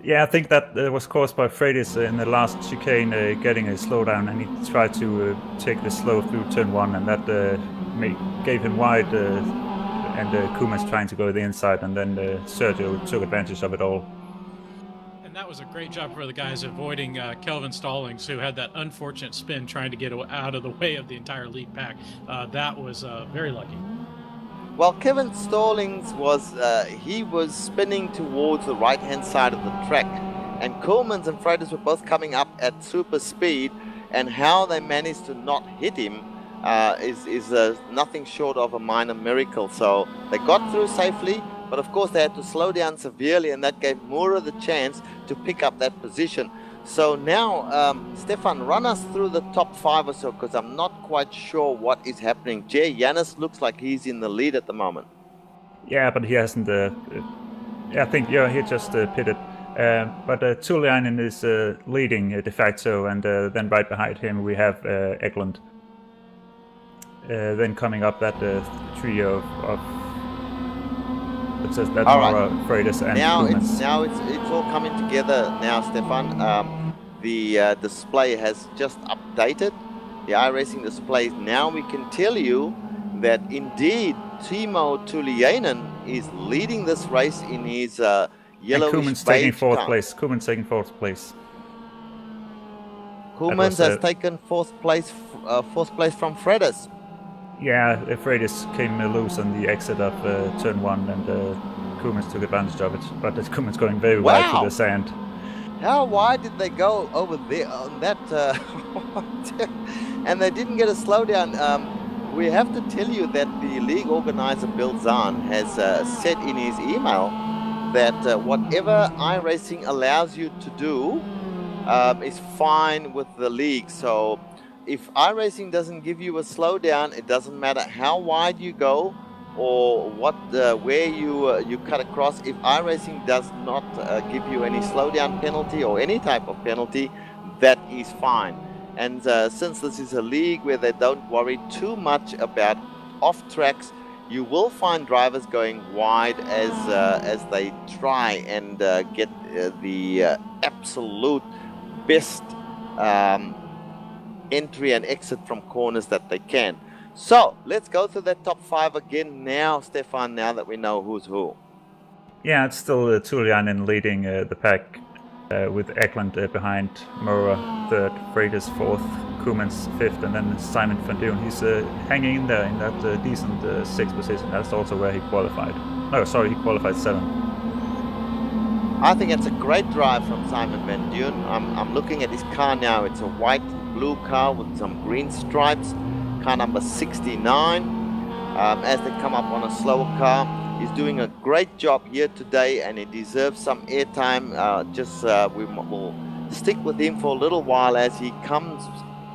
Yeah, I think that was caused by Freitas in the last chicane getting a slowdown, and he tried to take the slow through turn 1, and that gave him wide, and Koolmans trying to go to the inside, and then Sergio took advantage of it all. And that was a great job for the guys avoiding Kelvin Stallings, who had that unfortunate spin trying to get out of the way of the entire lead pack. That was very lucky. Well, Kevin Stallings was spinning towards the right-hand side of the track, and Koolmans and Freitas were both coming up at super speed, and how they managed to not hit him is nothing short of a minor miracle. So they got through safely, but of course they had to slow down severely, and that gave Moura the chance to pick up that position. So now, Stefan, run us through the top 5 or so, because I'm not quite sure what is happening. Jay Yanis looks like he's in the lead at the moment. Yeah, but he hasn't. I think he just pitted. But Tuliainen is leading de facto, and then right behind him we have Eklund. Then coming up that trio of it says that Moura, Freitas, and Koolmans. Now it's all coming together now, Stefan. The display has just updated. The iRacing display. Now we can tell you that indeed Timo Tuliainen is leading this race in his yellowish Koolmans taking fourth place. Koolmans taking fourth place. Koolmans has taken fourth place from Freitas. Yeah, Freitas came loose on the exit of turn 1, and Koolmans took advantage of it. But Koolmans going very wide through the sand. How wide did they go over there on that? And they didn't get a slowdown. We have to tell you that the league organizer Bill Zahn has said in his email that whatever iRacing allows you to do is fine with the league. So if iRacing doesn't give you a slowdown, it doesn't matter how wide you go or where you cut across. If iRacing does not give you any slowdown penalty or any type of penalty, that is fine. And since this is a league where they don't worry too much about off tracks, you will find drivers going wide as they try and get the absolute best entry and exit from corners that they can. So let's go through that top 5 again now, Stefan, now that we know who's who. Yeah, it's still Tuliainen leading the pack, with Eklund behind, Mora third, Freitas fourth, Koemans fifth, and then Simon van Duyn. He's hanging in there in that decent sixth position. That's also where he qualified. No, sorry, he qualified seventh. I think it's a great drive from Simon van Duyn. I'm looking at his car now. It's a white and blue car with some green stripes. Car number 69. As they come up on a slower car, he's doing a great job here today, and he deserves some airtime. We will stick with him for a little while as he comes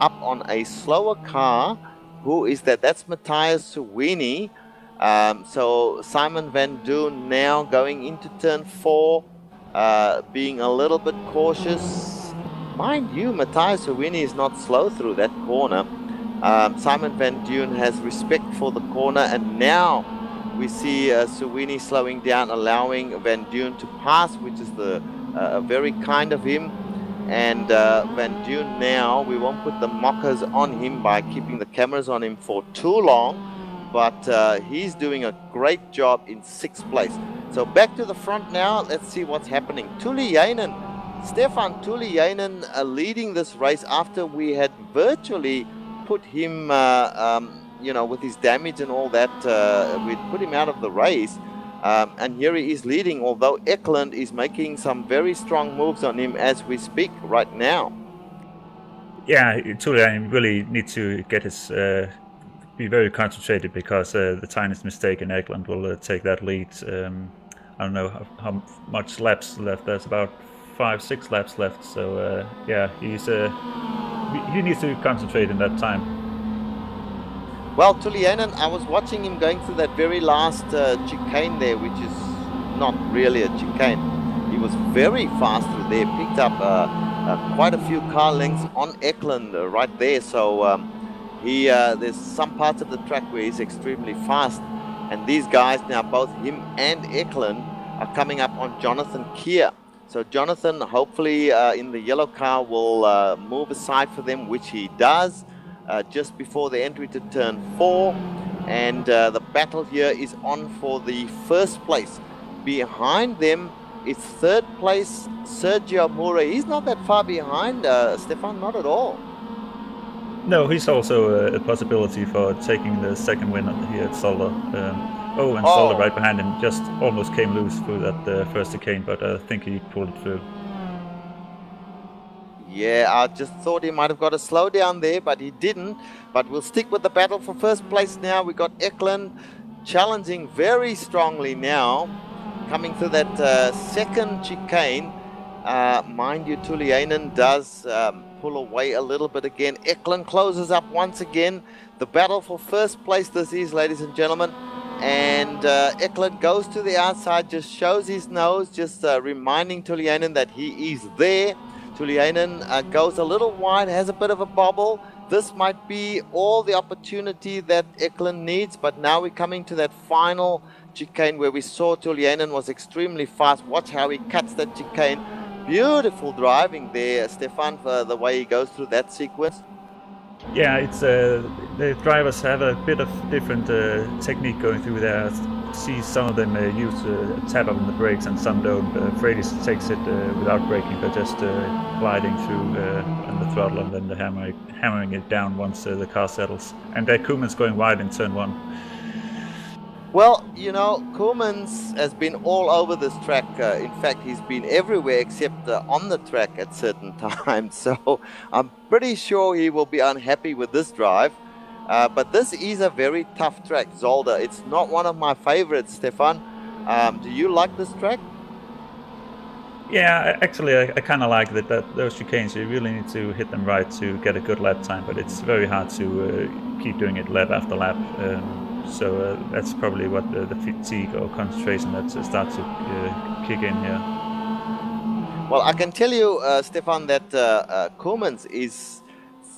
up on a slower car. Who is that? That's Matthias Suwini. So Simon van Duyn now going into turn 4, being a little bit cautious. Mind you, Matthias Suwini is not slow through that corner. Simon van Duyn has respect for the corner, and now we see Suwini slowing down, allowing van Duyn to pass, which is very kind of him. And van Duyn now, we won't put the mockers on him by keeping the cameras on him for too long, but he's doing a great job in 6th place. So back to the front now. Let's see what's happening. Stefan Tuliainen leading this race after we had virtually put him, with his damage and all that, we'd put him out of the race. And here he is leading, although Eklund is making some very strong moves on him as we speak right now. Yeah, Tuliainen really needs to get his be very concentrated, because the tiniest mistake in Eklund will take that lead. I don't know how much laps left. There's about 5-6 laps left. So yeah, he needs to concentrate in that time. Well, Tuliainen, I was watching him going through that very last chicane there, which is not really a chicane. He was very fast through there, picked up quite a few car lengths on Eklund right there. So there's some parts of the track where he's extremely fast. And these guys now, both him and Eklund, are coming up on Jonathan Kier. So Jonathan, hopefully in the yellow car, will move aside for them, which he does. Just before the entry to turn 4, and the battle here is on for the 1st place. Behind them is 3rd place Sergio Mura. He's not that far behind, Stefan, not at all. No, he's also a possibility for taking the 2nd win here at Zolder. Zolder right behind him just almost came loose through that first chicane, but I think he pulled it through. Yeah, I just thought he might have got a slowdown there, but he didn't. But we'll stick with the battle for 1st place now. We got Eklund challenging very strongly now, coming through that 2nd chicane. Mind you, Tuliainen does pull away a little bit again. Eklund closes up once again. The battle for 1st place this is, ladies and gentlemen. And Eklund goes to the outside, just shows his nose, just reminding Tuliainen that he is there. Tuliainen goes a little wide, has a bit of a bobble. This might be all the opportunity that Eklund needs, but now we're coming to that final chicane where we saw Tuliainen was extremely fast. Watch how he cuts that chicane. Beautiful driving there, Stefan, for the way he goes through that sequence. Yeah, it's the drivers have a bit of different technique going through there. See some of them use tap up on the brakes and some don't. Freitas takes it without braking, but just gliding through on the throttle and then hammering it down once the car settles. And Koemans going wide in turn 1. Well, Koemans has been all over this track. In fact, he's been everywhere except on the track at certain times. So I'm pretty sure he will be unhappy with this drive. But this is a very tough track, Zolder. It's not one of my favorites, Stefan. Do you like this track? Yeah, actually, I kind of like that those chicanes, you really need to hit them right to get a good lap time, but it's very hard to keep doing it lap after lap. So that's probably what the fatigue or concentration that starts to kick in here. Well, I can tell you, Stefan, that Koemans is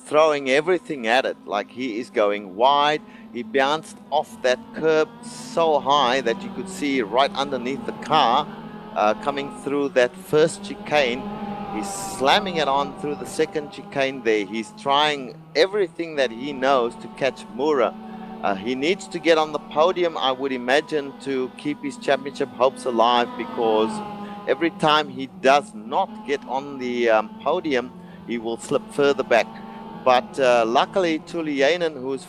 throwing everything at it. Like, he is going wide. He bounced off that curb so high that you could see right underneath the car coming through that first chicane. He's slamming it on through the 2nd chicane there. He's trying everything that he knows to catch Mura. He needs to get on the podium, I would imagine, to keep his championship hopes alive, because every time he does not get on the podium, he will slip further back. But luckily, Tuliainen, who's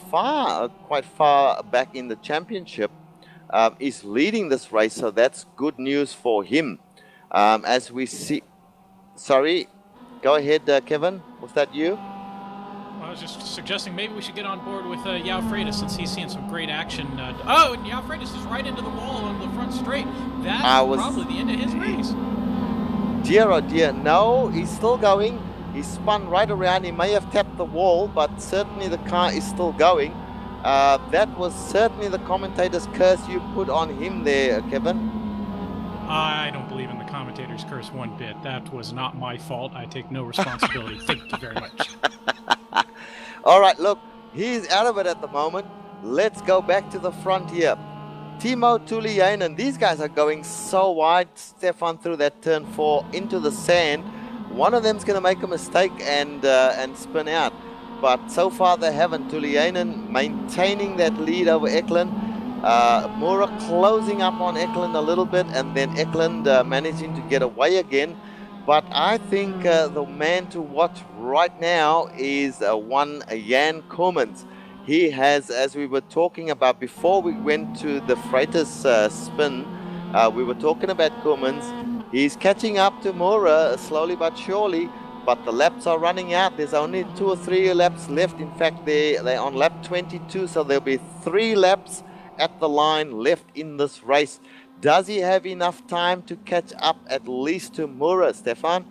quite far back in the championship, is leading this race, so that's good news for him. As we see, sorry, go ahead, Kevin. Was that you? I was just suggesting maybe we should get on board with Yao Freitas since he's seeing some great action. Oh, and Yao Freitas is right into the wall on the front straight. That's probably the end of his race. Dear, oh dear, no, he's still going. He spun right around. He may have tapped the wall, but certainly the car is still going. That was certainly the commentator's curse you put on him there, Kevin. I don't believe in the commentator's curse one bit. That was not my fault. I take no responsibility. Thank you very much. All right, look, he's out of it at the moment. Let's go back to the front here. Timo Tuliainen, these guys are going so wide, Stefan, through that turn 4 into the sand. One of them's going to make a mistake and spin out. But so far they haven't. Tuliainen maintaining that lead over Eklund. Moura closing up on Eklund a little bit, and then Eklund managing to get away again. But I think the man to watch right now is one Jan Koemans. He has, as we were talking about before we went to the Freitas spin, we were talking about Koemans. He's catching up to Moura slowly but surely, but the laps are running out. There's only 2 or 3 laps left. In fact, they're on lap 22, so there'll be 3 laps at the line left in this race. Does he have enough time to catch up at least to Moura, Stefan?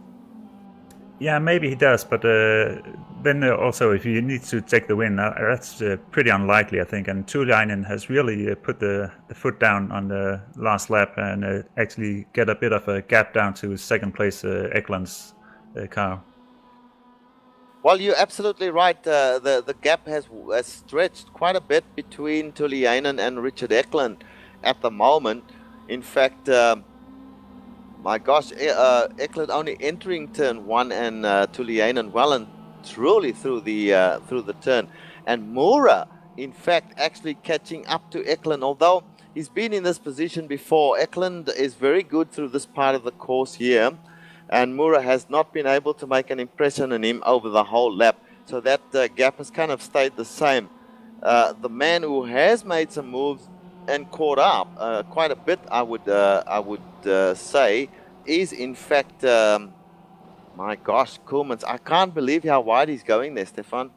Yeah, maybe he does, but then also if he needs to take the win, that's pretty unlikely, I think. And Tuliainen has really put the foot down on the last lap and actually get a bit of a gap down to second place Eklund's car. Well, you're absolutely right. The gap has stretched quite a bit between Tuliainen and Richard Eklund at the moment. In fact, my gosh, Eklund only entering turn 1 and Tuliainen well and truly through the turn. And Moura, in fact, actually catching up to Eklund. Although he's been in this position before, Eklund is very good through this part of the course here. And Moura has not been able to make an impression on him over the whole lap. So that gap has kind of stayed the same. The man who has made some moves and caught up quite a bit, I would say, is in fact, my gosh, Koemans. I can't believe how wide he's going there, Stefan.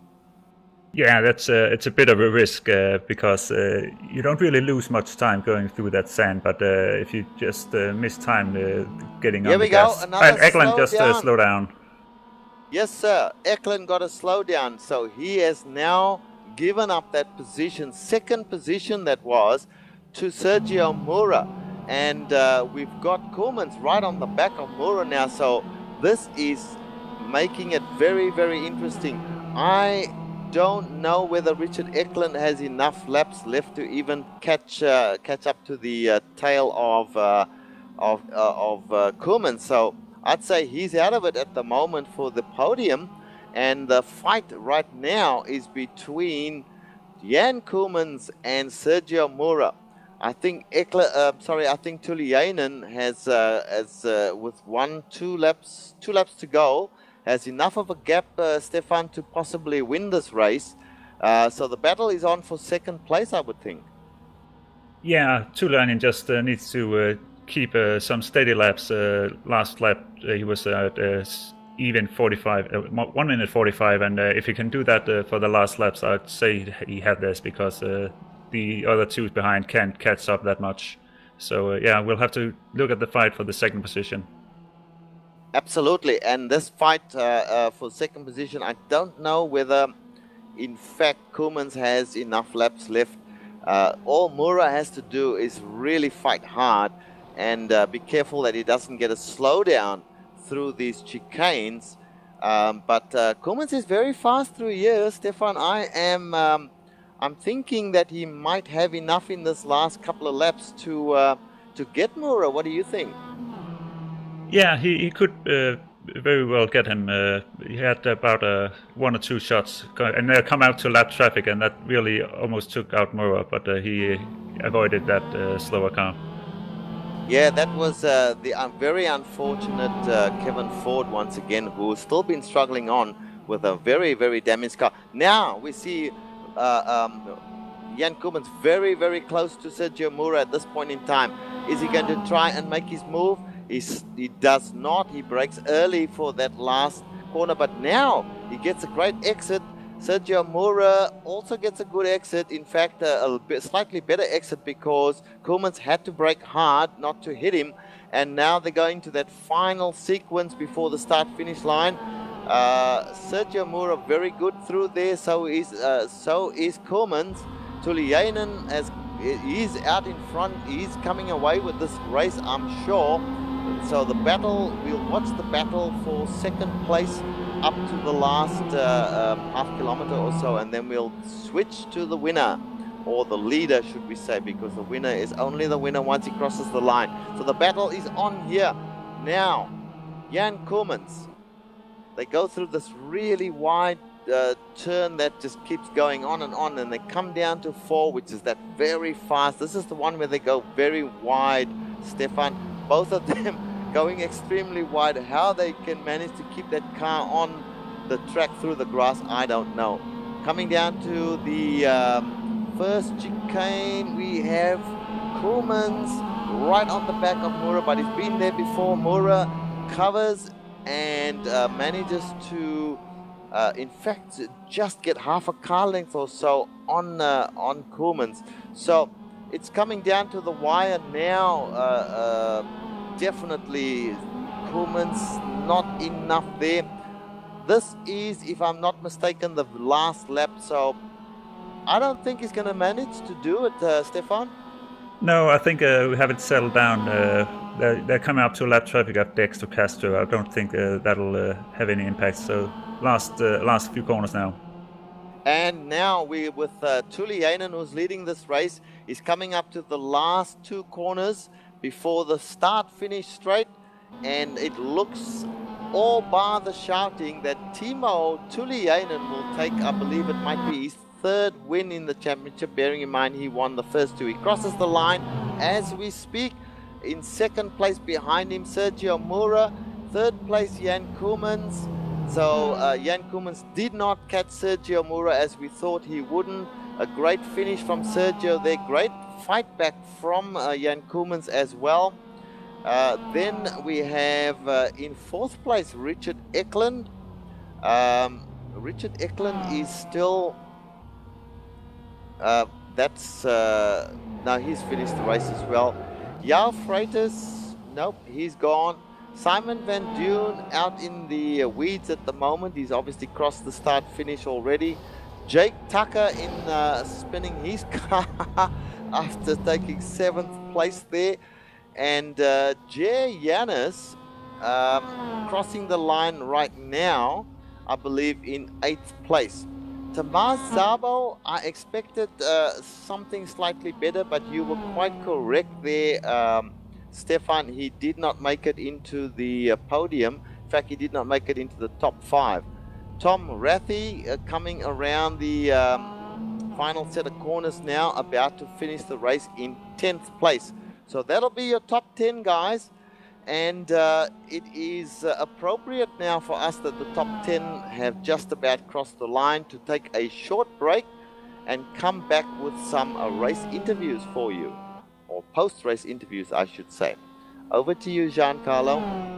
Yeah, that's it's a bit of a risk because you don't really lose much time going through that sand, but if you just miss time getting on the gas. And Eklund just slow down. Yes, sir. Eklund got a slow down, so he has now given up that position, second position that was, to Sergio Moura. And we've got Koemans right on the back of Moura now, so this is making it very, very interesting. I don't know whether Richard Eklund has enough laps left to even catch up to the tail of Koemans. So I'd say he's out of it at the moment for the podium, and the fight right now is between Jan Koemans and Sergio Moura. I think Tuliainen has with 2 laps to go, has enough of a gap, Stefan, to possibly win this race. So the battle is on for second place, I would think. Yeah, Tuliainen just needs to keep some steady laps. Last lap he was at even 45, 1 minute 45, and if he can do that for the last laps, I'd say he had this, because the other 2 behind can't catch up that much. So yeah, we'll have to look at the fight for the second position. Absolutely, and this fight for second position, I don't know whether in fact Koemans has enough laps left. All Moura has to do is really fight hard and be careful that he doesn't get a slowdown through these chicanes. But Koemans is very fast through here, Stefan. I'm thinking that he might have enough in this last couple of laps to get Moura. What do you think? Yeah, he could very well get him. He had about 1 or 2 shots and come out to lap traffic, and that really almost took out Moura, but he avoided that slower car. Yeah, that was the very unfortunate Kevin Ford once again, who's still been struggling on with a very, very damaged car. Now we see Jan Koemans very, very close to Sergio Mura at this point in time. Is he going to try and make his move? He does not. He brakes early for that last corner, but now he gets a great exit. Sergio Mura also gets a good exit. In fact, a slightly better exit because Koemans had to brake hard not to hit him. And now they're going to that final sequence before the start-finish line. Sergio Mura very good through there. So is Koemans. Tuliainen, as he's out in front, he's coming away with this race, I'm sure. So the battle, we'll watch the battle for second place up to the last half kilometer or so, and then we'll switch to the winner, or the leader should we say, because the winner is only the winner once he crosses the line. So the battle is on here. Now, Jan Koemans, they go through this really wide turn that just keeps going on, and they come down to 4, which is that very fast. This is the one where they go very wide, Stefan. Both of them going extremely wide. How they can manage to keep that car on the track through the grass, I don't know. Coming down to the first chicane, we have Koemans right on the back of Mura, but he's been there before. Mura covers and manages to in fact just get half a car length or so on Koemans. So it's coming down to the wire now. Definitely Koemans not enough there. This is, if I'm not mistaken, the last lap, so I don't think he's going to manage to do it, Stefan. No, I think we have it settled down. They're coming up to lap traffic at the extra Castro. I don't think that'll have any impact. So last few corners now. And now we with Tuliainen, who's leading this race, is coming up to the last 2 corners before the start-finish straight, and it looks, all bar the shouting, that Timo Tuliainen will take, I believe it might be his 3rd win in the championship, bearing in mind he won the first 2. He crosses the line as we speak. In 2nd place behind him, Sergio Mura. 3rd place, Jan Koemans. So Jan Koemans did not catch Sergio Mura as we thought he wouldn't. A great finish from Sergio there. Great fight back from Jan Koemans as well. Then we have in 4th place Richard Eklund. Richard Eklund is still now he's finished the race as well. Jaal Freitas, nope, he's gone. Simon Van Duyn out in the weeds at the moment. He's obviously crossed the start finish already. Jake Tucker in spinning his car after taking 7th place there. And Jay Yanis crossing the line right now, I believe in 8th place. Tamás Szabo, I expected something slightly better, but you were quite correct there, Stefan. He did not make it into the podium. In fact, he did not make it into the top 5. Tom Rathy coming around the final set of corners now, about to finish the race in 10th place. So that'll be your top 10, guys. And it is appropriate now for us that the top 10 have just about crossed the line to take a short break and come back with some race interviews for you, or post-race interviews, I should say. Over to you, Giancarlo.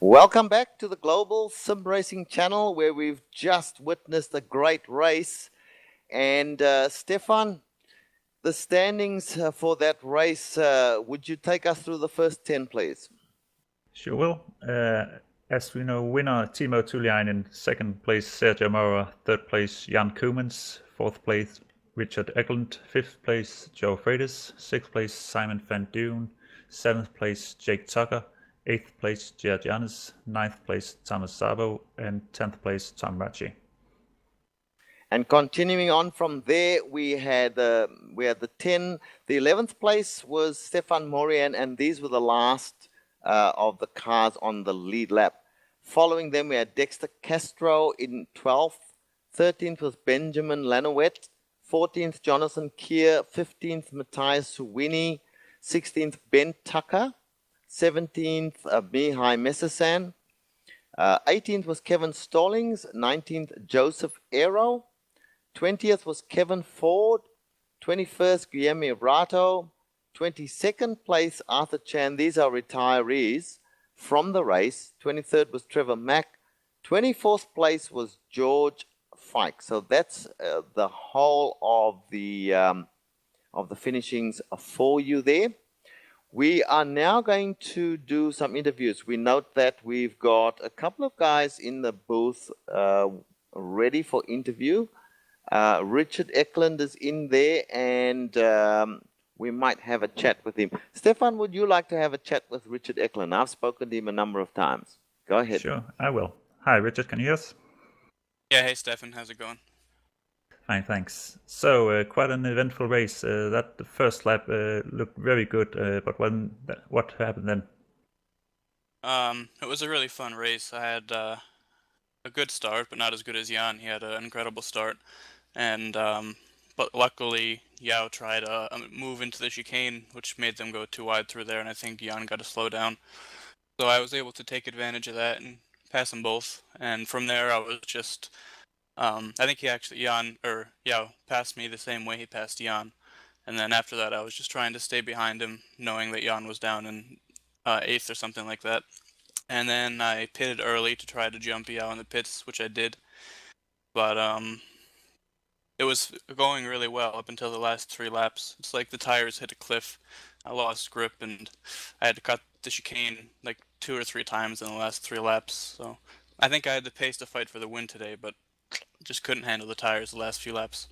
Welcome back to the Global Sim Racing channel, where we've just witnessed a great race. And Stefan, the standings for that race, would you take us through the first 10, please? Sure will. As we know, winner Timo Tuliainen, second place Sergio Mora, third place Jan Koemans, fourth place Richard Eklund, fifth place Joe Freitas, sixth place Simon van Duyn, seventh place Jake Tucker, eighth place Jared Janis, ninth place Thomas Szabo, and 10th place Tom Ratchie. And continuing on from there, we had the 10. The 11th place was Stefan Morian, and these were the last of the cars on the lead lap. Following them, we had Dexter Castro in 12th. 13th was Benjamin Lanowet. 14th, Jonathan Keir. 15th, Matthias Suwini. 16th, Ben Tucker. 17th, Mihai Messasan. 18th was Kevin Stallings. 19th, Joseph Aero. 20th was Kevin Ford. 21st, Guillermo Rato. 22nd place, Arthur Chan. These are retirees from the race. 23rd was Trevor Mack. 24th place was George Fike. So that's the whole of the finishings for you there. We are now going to do some interviews. We note that we've got a couple of guys in the booth ready for interview. Richard Eklund is in there, and we might have a chat with him. Stefan, would you like to have a chat with Richard Eklund? I've spoken to him a number of times. Go ahead. Sure, I will. Hi, Richard, can you hear us? Yeah, hey, Stefan, how's it going? Fine, thanks. So, quite an eventful race. That first lap looked very good, but what happened then? It was a really fun race. I had a good start, but not as good as Jan. He had an incredible start. And but luckily Yao tried a move into the chicane, which made them go too wide through there, and I think Jan got to slow down. So I was able to take advantage of that and pass them both. And from there, I was just I think Yao passed me the same way he passed Jan. And then after that, I was just trying to stay behind him, knowing that Jan was down in 8th or something like that. And then I pitted early to try to jump Yao in the pits, which I did. But it was going really well up until the last 3 laps. It's like the tires hit a cliff. I lost grip, and I had to cut the chicane like 2 or 3 times in the last 3 laps. So I think I had the pace to fight for the win today, but just couldn't handle the tires the last few laps.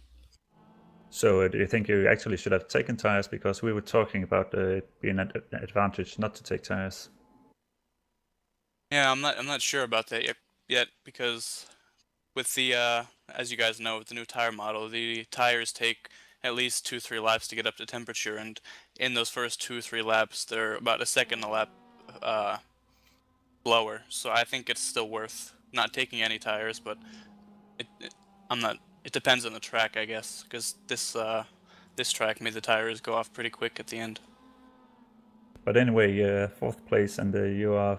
So do you think you actually should have taken tires? Because we were talking about it being an advantage not to take tires. Yeah, I'm not sure about that yet because with the as you guys know, with the new tire model, the tires take at least 2-3 laps to get up to temperature, and in those first 2-3 laps, they're about a second a lap lower. So I think it's still worth not taking any tires, but it depends on the track, I guess, because this track made the tires go off pretty quick at the end. But anyway, 4th place, and you are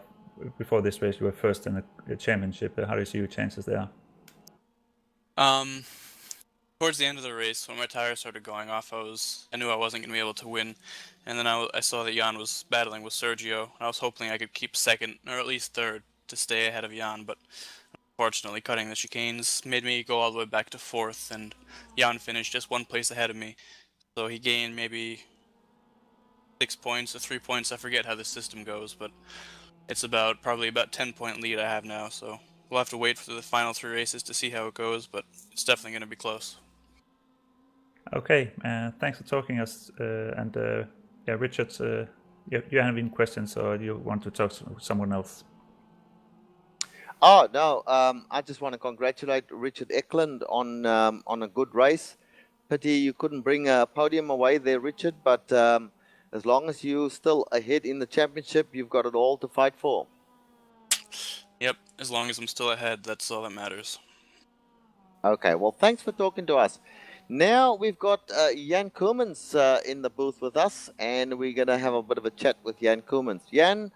before this race you were first in the championship. How do you see your chances there? Towards the end of the race, when my tires started going off, I knew I wasn't going to be able to win, and then I saw that Jan was battling with Sergio, and I was hoping I could keep 2nd or at least 3rd to stay ahead of Jan, but unfortunately cutting the chicanes made me go all the way back to 4th, and Jan finished just 1 place ahead of me, so he gained maybe 6 points or 3 points. I forget how the system goes, but it's probably about 10-point lead I have now, so we'll have to wait for the final 3 races to see how it goes, but it's definitely going to be close. Okay, thanks for talking us. Yeah, Richard, you have any questions, or you want to talk to someone else? Oh no, I just want to congratulate Richard Eklund on a good race. Pity you couldn't bring a podium away there, Richard. But as long as you're still ahead in the championship, you've got it all to fight for. Yep, as long as I'm still ahead, that's all that matters. Okay, well, thanks for talking to us. Now we've got Jan Koemans in the booth with us, and we're going to have a bit of a chat with Jan Koemans. Jan,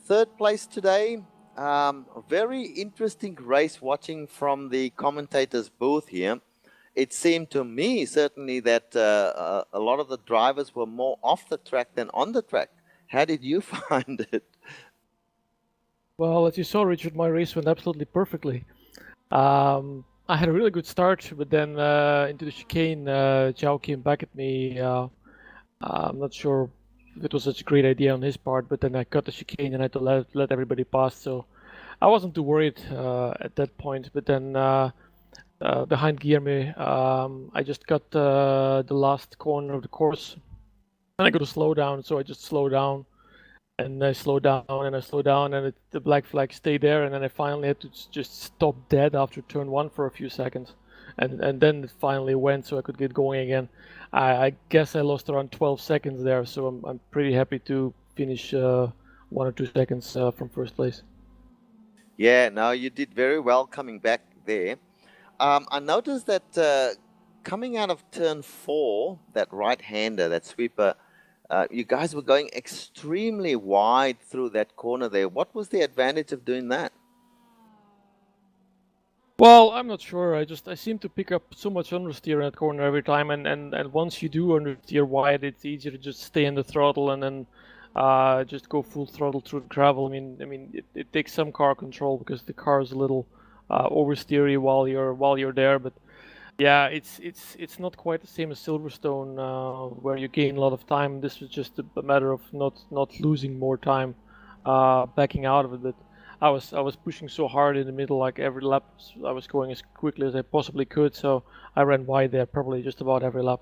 3rd place today. Very interesting race watching from the commentator's booth here. It seemed to me certainly that a lot of the drivers were more off the track than on the track. How did you find it? Well, as you saw, Richard, my race went absolutely perfectly. I had a really good start, but then into the chicane, Zhao came back at me. I'm not sure if it was such a great idea on his part, but then I cut the chicane and I had to let everybody pass. So I wasn't too worried at that point. But then behind Guillermo, I just got the last corner of the course, and I got to slow down. So I just slowed down. And I slowed down and I slowed down, and the black flag stayed there, and then I finally had to just stop dead after turn 1 for a few seconds, and then it finally went, so I could get going again. I guess I lost around 12 seconds there, so I'm pretty happy to finish 1 or 2 seconds from first place. Yeah, no, you did very well coming back there. I noticed that coming out of turn 4, that right-hander, that sweeper, you guys were going extremely wide through that corner there. What was the advantage of doing that? Well, I'm not sure. I seem to pick up so much understeer in that corner every time, and once you do understeer wide, it's easier to just stay in the throttle and then just go full throttle through the gravel. I mean, it takes some car control because the car is a little oversteery while you're there, but. Yeah, it's not quite the same as Silverstone, where you gain a lot of time. This was just a matter of not losing more time, backing out of it. But I was pushing so hard in the middle, like every lap I was going as quickly as I possibly could. So I ran wide there probably just about every lap.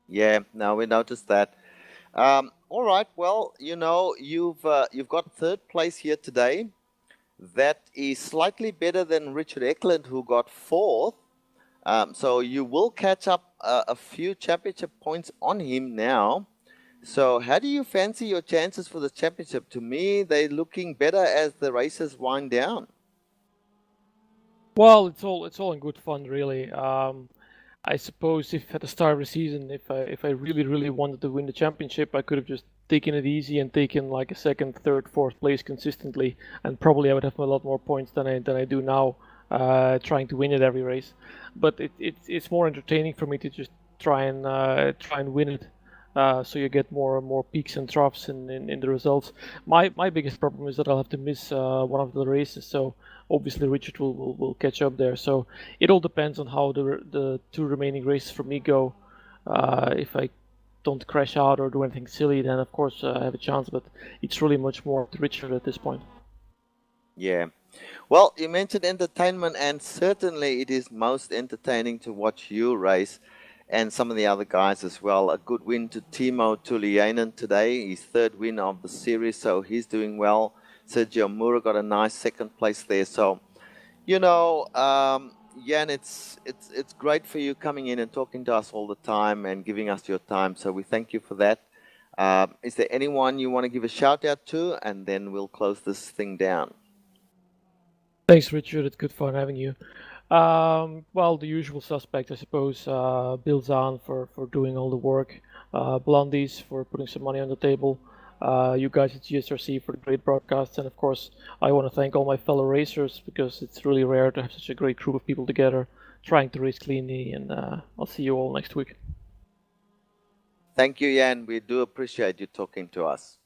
Yeah, now we noticed that. All right, well, you know, you've got 3rd place here today. That is slightly better than Richard Eklund, who got 4th. So you will catch up a few championship points on him now. So how do you fancy your chances for the championship? To me, they're looking better as the races wind down. Well, it's all in good fun, really. I suppose if at the start of the season, if I really wanted to win the championship, I could have just taken it easy and taken like a 2nd, 3rd, 4th place consistently, and probably I would have a lot more points than I do now. Trying to win it every race, but it's more entertaining for me to just try and win it, so you get more peaks and troughs in the results. My biggest problem is that I'll have to miss one of the races, so obviously Richard will catch up there. So it all depends on how the 2 remaining races for me go. If I don't crash out or do anything silly, then of course I have a chance, but it's really much more to Richard at this point. Yeah. Well, you mentioned entertainment, and certainly it is most entertaining to watch you race and some of the other guys as well. A good win to Timo Tuliainen today, his 3rd win of the series, so he's doing well. Sergio Mura got a nice 2nd place there. So, you know, Jan, it's great for you coming in and talking to us all the time and giving us your time. So we thank you for that. Is there anyone you want to give a shout out to, and then we'll close this thing down? Thanks, Richard. It's good fun having you. Well, the usual suspects, I suppose. Bill Zahn for doing all the work. Blondies for putting some money on the table. You guys at GSRC for the great broadcasts. And of course, I want to thank all my fellow racers, because it's really rare to have such a great group of people together trying to race cleanly. And I'll see you all next week. Thank you, Jan. We do appreciate you talking to us.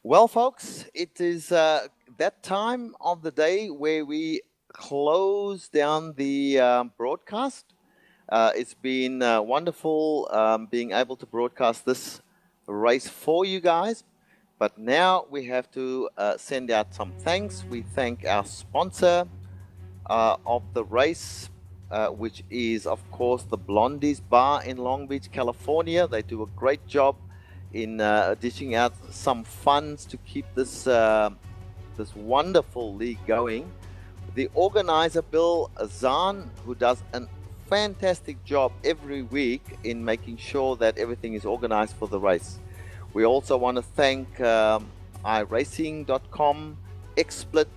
Well, folks, it is that time of the day where we close down the broadcast. It's been wonderful being able to broadcast this race for you guys. But now we have to send out some thanks. We thank our sponsor of the race, which is, of course, the Blondies Bar in Long Beach, California. They do a great job in dishing out some funds to keep this this wonderful league going. The organizer, Bill Zahn, who does a fantastic job every week in making sure that everything is organized for the race. We also want to thank iRacing.com, XSplit,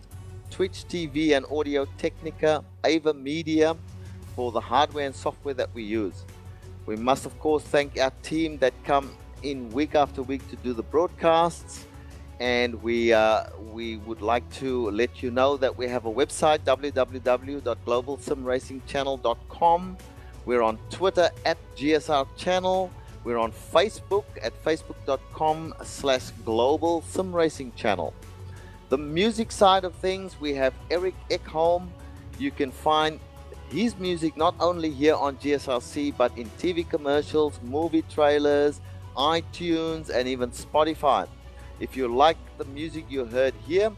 Twitch TV and Audio Technica, Ava Media for the hardware and software that we use. We must, of course, thank our team that come in week after week to do the broadcasts. And we would like to let you know that we have a website, www.globalsimracingchannel.com. We're on Twitter at GSR Channel. We're on Facebook at facebook.com/Global Sim Racing Channel. The music side of things, we have Eric Ekholm. You can find his music not only here on GSRC, but in TV commercials, movie trailers, iTunes, and even Spotify. If you like the music you heard here,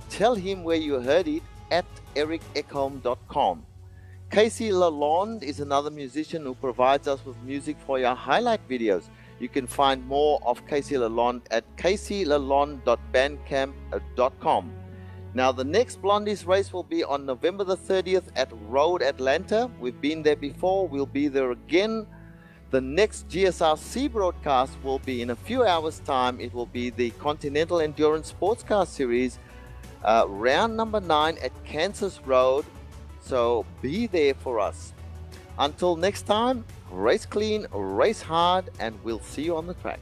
tell him where you heard it at ericekholm.com. Casey Lalonde is another musician who provides us with music for your highlight videos. You can find more of Casey Lalonde at caseylalonde.bandcamp.com. Now, the next Blondies race will be on November the 30th at Road Atlanta. We've been there before. We'll be there again. The next GSRC broadcast will be in a few hours' time. It will be the Continental Endurance Sports Car Series, round number 9 at Kansas Road. So be there for us. Until next time, race clean, race hard, and we'll see you on the track.